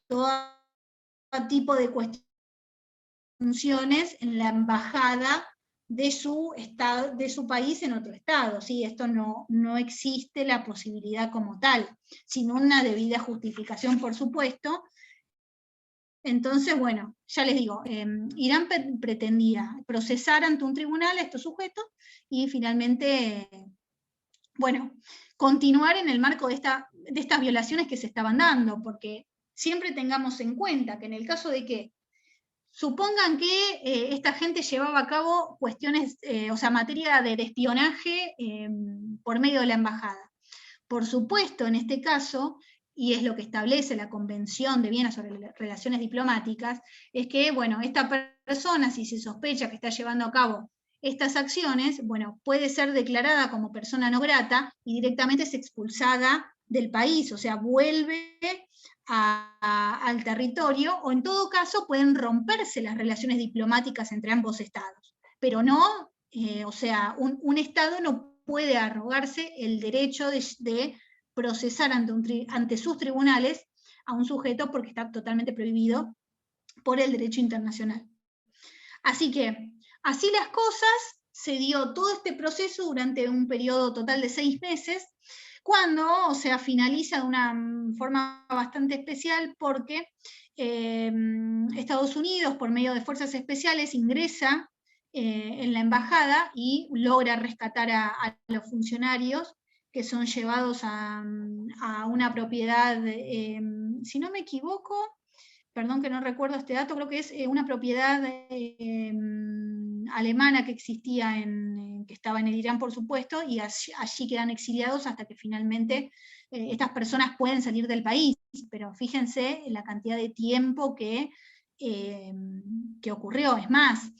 todo tipo de cuestiones en la embajada de su estado, de su país en otro estado. ¿Sí? Esto no existe la posibilidad como tal, sino una debida justificación, por supuesto. Entonces, bueno, ya les digo, Irán pretendía procesar ante un tribunal a estos sujetos y finalmente, bueno, continuar en el marco de esta estas violaciones que se estaban dando, porque siempre tengamos en cuenta que en el caso de que supongan que esta gente llevaba a cabo cuestiones, o sea, materia de espionaje por medio de la embajada. Por supuesto, en este caso, y es lo que establece la Convención de Viena sobre Relaciones Diplomáticas, es que, bueno, esta persona, si se sospecha que está llevando a cabo estas acciones, bueno, puede ser declarada como persona no grata y directamente es expulsada del país, o sea, vuelve al territorio, o en todo caso pueden romperse las relaciones diplomáticas entre ambos estados, pero no, o sea, un estado no puede arrogarse el derecho de procesar ante sus tribunales a un sujeto porque está totalmente prohibido por el derecho internacional. Así que, así las cosas, se dio todo este proceso durante un periodo total de 6 meses, cuando, o sea, finaliza de una forma bastante especial porque Estados Unidos, por medio de fuerzas especiales, ingresa en la embajada y logra rescatar a los funcionarios que son llevados a una propiedad, si no me equivoco, perdón que no recuerdo este dato, creo que es una propiedad alemana que existía, que estaba en el Irán, por supuesto, y allí quedan exiliados hasta que finalmente estas personas pueden salir del país. Pero fíjense la cantidad de tiempo que ocurrió. Es más,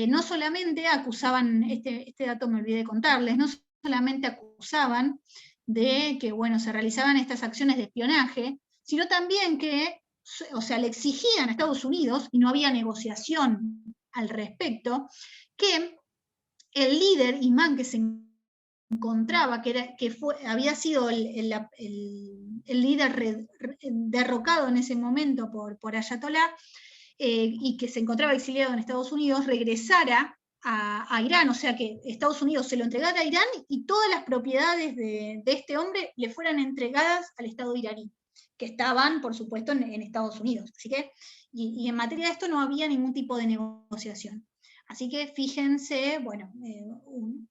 no solamente acusaban, este dato me olvidé de contarles, no solamente acusaban de que, bueno, se realizaban estas acciones de espionaje, sino también que, o sea, le exigían a Estados Unidos, y no había negociación al respecto, que el líder imán que se encontraba, había sido el líder derrocado en ese momento por Ayatollah, y que se encontraba exiliado en Estados Unidos, regresara a Irán, o sea que Estados Unidos se lo entregara a Irán y todas las propiedades de este hombre le fueran entregadas al Estado iraní, que estaban, por supuesto, en Estados Unidos. Así que, y en materia de esto no había ningún tipo de negociación. Así que fíjense, bueno,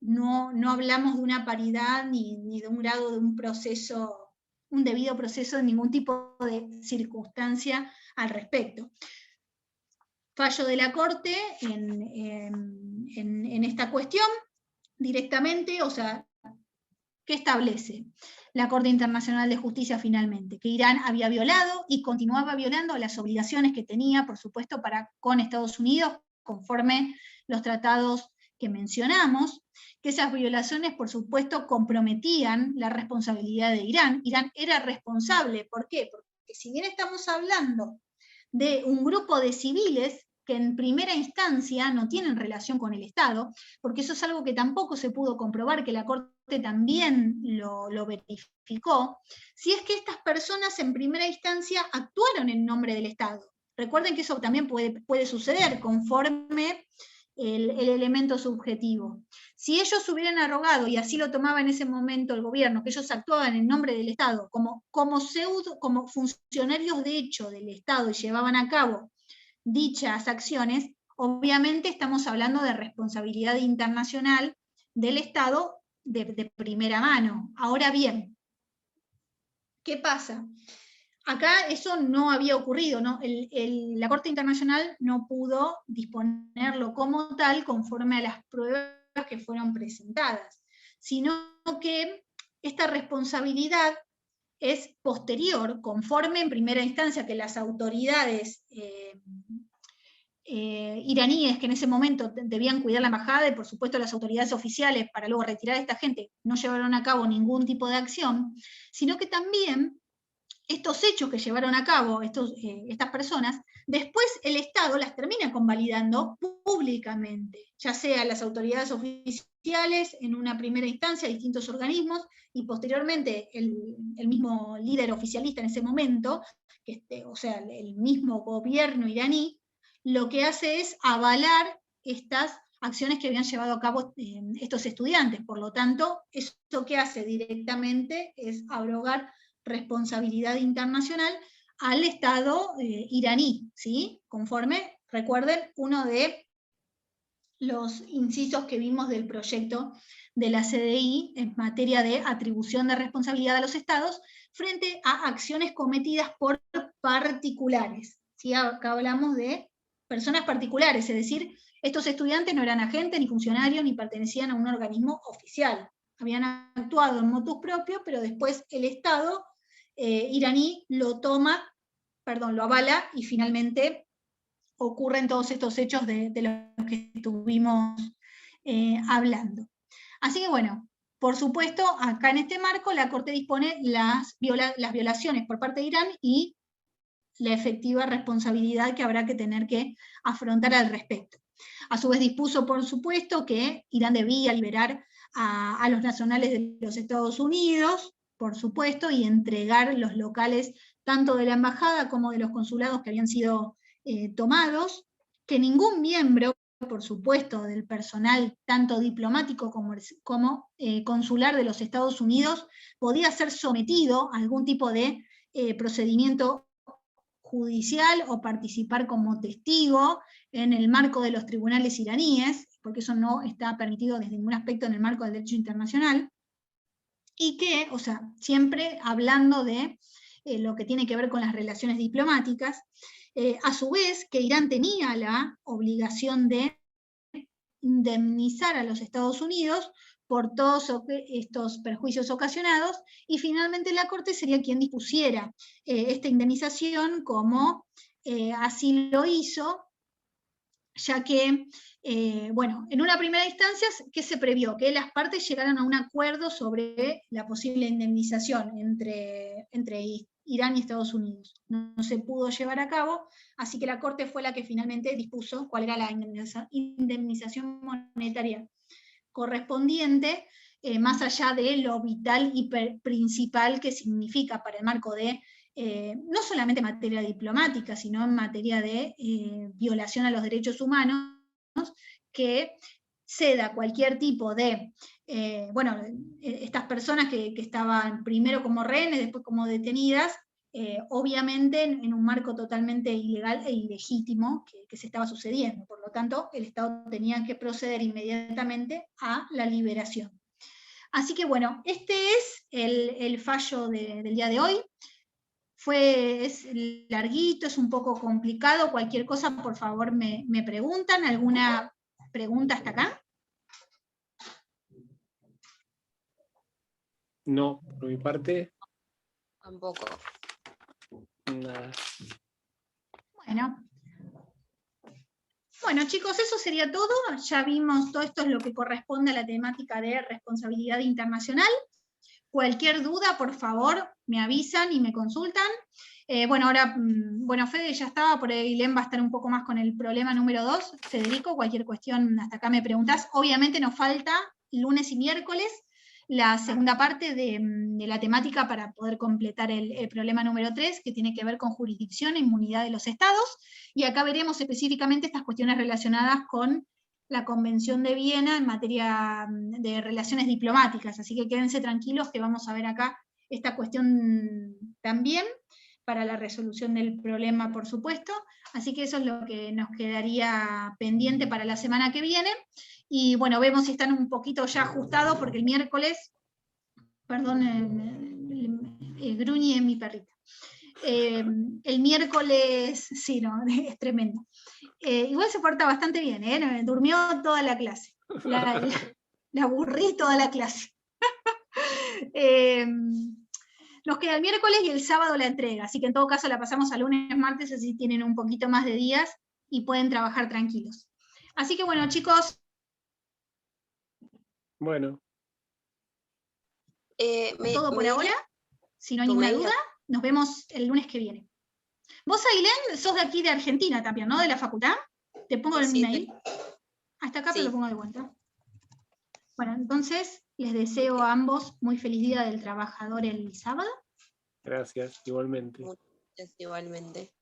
no hablamos de una paridad ni de un grado de un proceso, un debido proceso, de ningún tipo de circunstancia al respecto. Fallo de la Corte en esta cuestión, directamente, o sea, ¿qué establece la Corte Internacional de Justicia finalmente? Que Irán había violado y continuaba violando las obligaciones que tenía, por supuesto, con Estados Unidos, conforme los tratados que mencionamos, que esas violaciones, por supuesto, comprometían la responsabilidad de Irán. Irán era responsable, ¿por qué? Porque si bien estamos hablando de un grupo de civiles que en primera instancia no tienen relación con el Estado, porque eso es algo que tampoco se pudo comprobar, que la Corte también lo verificó, si es que estas personas en primera instancia actuaron en nombre del Estado. Recuerden que eso también puede suceder conforme el elemento subjetivo. Si ellos hubieran arrogado, y así lo tomaba en ese momento el gobierno, que ellos actuaban en nombre del Estado como funcionarios de hecho del Estado y llevaban a cabo dichas acciones, obviamente estamos hablando de responsabilidad internacional del Estado de primera mano. Ahora bien, ¿qué pasa? Acá eso no había ocurrido, ¿no? La Corte Internacional no pudo disponerlo como tal conforme a las pruebas que fueron presentadas, sino que esta responsabilidad es posterior, conforme en primera instancia que las autoridades iraníes que en ese momento debían cuidar la embajada, y por supuesto las autoridades oficiales para luego retirar a esta gente no llevaron a cabo ningún tipo de acción, sino que también estos hechos que llevaron a cabo estas personas, después el Estado las termina convalidando públicamente, ya sea las autoridades oficiales en una primera instancia, distintos organismos, y posteriormente el mismo líder oficialista en ese momento, o sea, el mismo gobierno iraní, lo que hace es avalar estas acciones que habían llevado a cabo estos estudiantes. Por lo tanto, eso que hace directamente es abrogar responsabilidad internacional al Estado iraní, ¿sí? Conforme, recuerden, uno de los incisos que vimos del proyecto de la CDI en materia de atribución de responsabilidad a los estados frente a acciones cometidas por particulares. ¿Sí? Acá hablamos de personas particulares, es decir, estos estudiantes no eran agentes, ni funcionarios, ni pertenecían a un organismo oficial. Habían actuado en motus propio, pero después el Estado iraní lo avala, y finalmente ocurren todos estos hechos de los que estuvimos hablando. Así que bueno, por supuesto, acá en este marco la Corte dispone las violaciones por parte de Irán y la efectiva responsabilidad que habrá que tener que afrontar al respecto. A su vez dispuso, por supuesto, que Irán debía liberar a los nacionales de los Estados Unidos, por supuesto, y entregar los locales tanto de la embajada como de los consulados que habían sido tomados, que ningún miembro, por supuesto, del personal tanto diplomático como consular de los Estados Unidos podía ser sometido a algún tipo de procedimiento judicial o participar como testigo en el marco de los tribunales iraníes, porque eso no está permitido desde ningún aspecto en el marco del derecho internacional, y que, o sea, siempre hablando de lo que tiene que ver con las relaciones diplomáticas, a su vez que Irán tenía la obligación de indemnizar a los Estados Unidos por todos estos perjuicios ocasionados, y finalmente la Corte sería quien dispusiera esta indemnización, como así lo hizo, ya que, bueno, en una primera instancia, ¿qué se previó? Que las partes llegaran a un acuerdo sobre la posible indemnización entre Irán y Estados Unidos. No se pudo llevar a cabo, así que la Corte fue la que finalmente dispuso cuál era la indemnización monetaria correspondiente, más allá de lo vital y principal que significa para el marco de no solamente en materia diplomática, sino en materia de violación a los derechos humanos, que ceda cualquier tipo de, bueno, estas personas que estaban primero como rehenes, después como detenidas, obviamente en un marco totalmente ilegal e ilegítimo que se estaba sucediendo. Por lo tanto, el Estado tenía que proceder inmediatamente a la liberación. Así que bueno, este es el fallo del día de hoy. Es larguito, es un poco complicado, cualquier cosa por favor me preguntan. ¿Alguna pregunta hasta acá? No, por mi parte, Tampoco. nada. Bueno, chicos, eso sería todo. Ya vimos, todo esto es lo que corresponde a la temática de responsabilidad internacional. Cualquier duda, por favor, me avisan y me consultan. Bueno, ahora, bueno, Fede ya estaba, por ahí Len va a estar un poco más con el problema número 2. Federico, cualquier cuestión hasta acá me preguntás. Obviamente nos falta lunes y miércoles la segunda parte de la temática para poder completar el problema número 3, que tiene que ver con jurisdicción e inmunidad de los estados, y acá veremos específicamente estas cuestiones relacionadas con la Convención de Viena en materia de relaciones diplomáticas, así que quédense tranquilos que vamos a ver acá esta cuestión también para la resolución del problema, por supuesto, así que eso es lo que nos quedaría pendiente para la semana que viene, y bueno, vemos si están un poquito ya ajustados, porque el miércoles, perdón, Gruñi es mi perrita, el miércoles, sí, no, es tremendo. Igual se porta bastante bien, durmió toda la clase, la aburrí toda la clase. Nos queda el miércoles y el sábado la entrega, así que en todo caso la pasamos a lunes, martes, así tienen un poquito más de días y pueden trabajar tranquilos. Así que bueno, chicos. Bueno. Todo por ahora, si no hay ninguna duda, nos vemos el lunes que viene. Vos, Ailén, sos de aquí de Argentina también, ¿no? De la facultad. Te pongo el mail. Hasta acá, sí. Te lo pongo de vuelta. Bueno, entonces les deseo a ambos muy feliz Día del Trabajador el sábado. Gracias, igualmente. Muchas igualmente.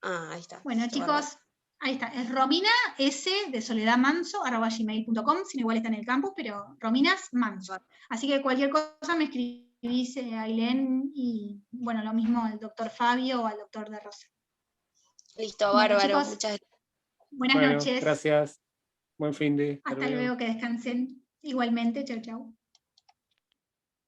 Ah, ahí está. Bueno, chicos, ahí está. Es Romina S de Soledad Manso, @gmail.com, si no igual está en el campus, pero Rominas Manso. Así que cualquier cosa me escribís a Ailén y, bueno, lo mismo al doctor Fabio o al doctor de Rosa. Listo, bárbaro. Bueno, chicos, muchas noches. Gracias. Buen fin de. Hasta luego, que descansen. Igualmente, chau, chau.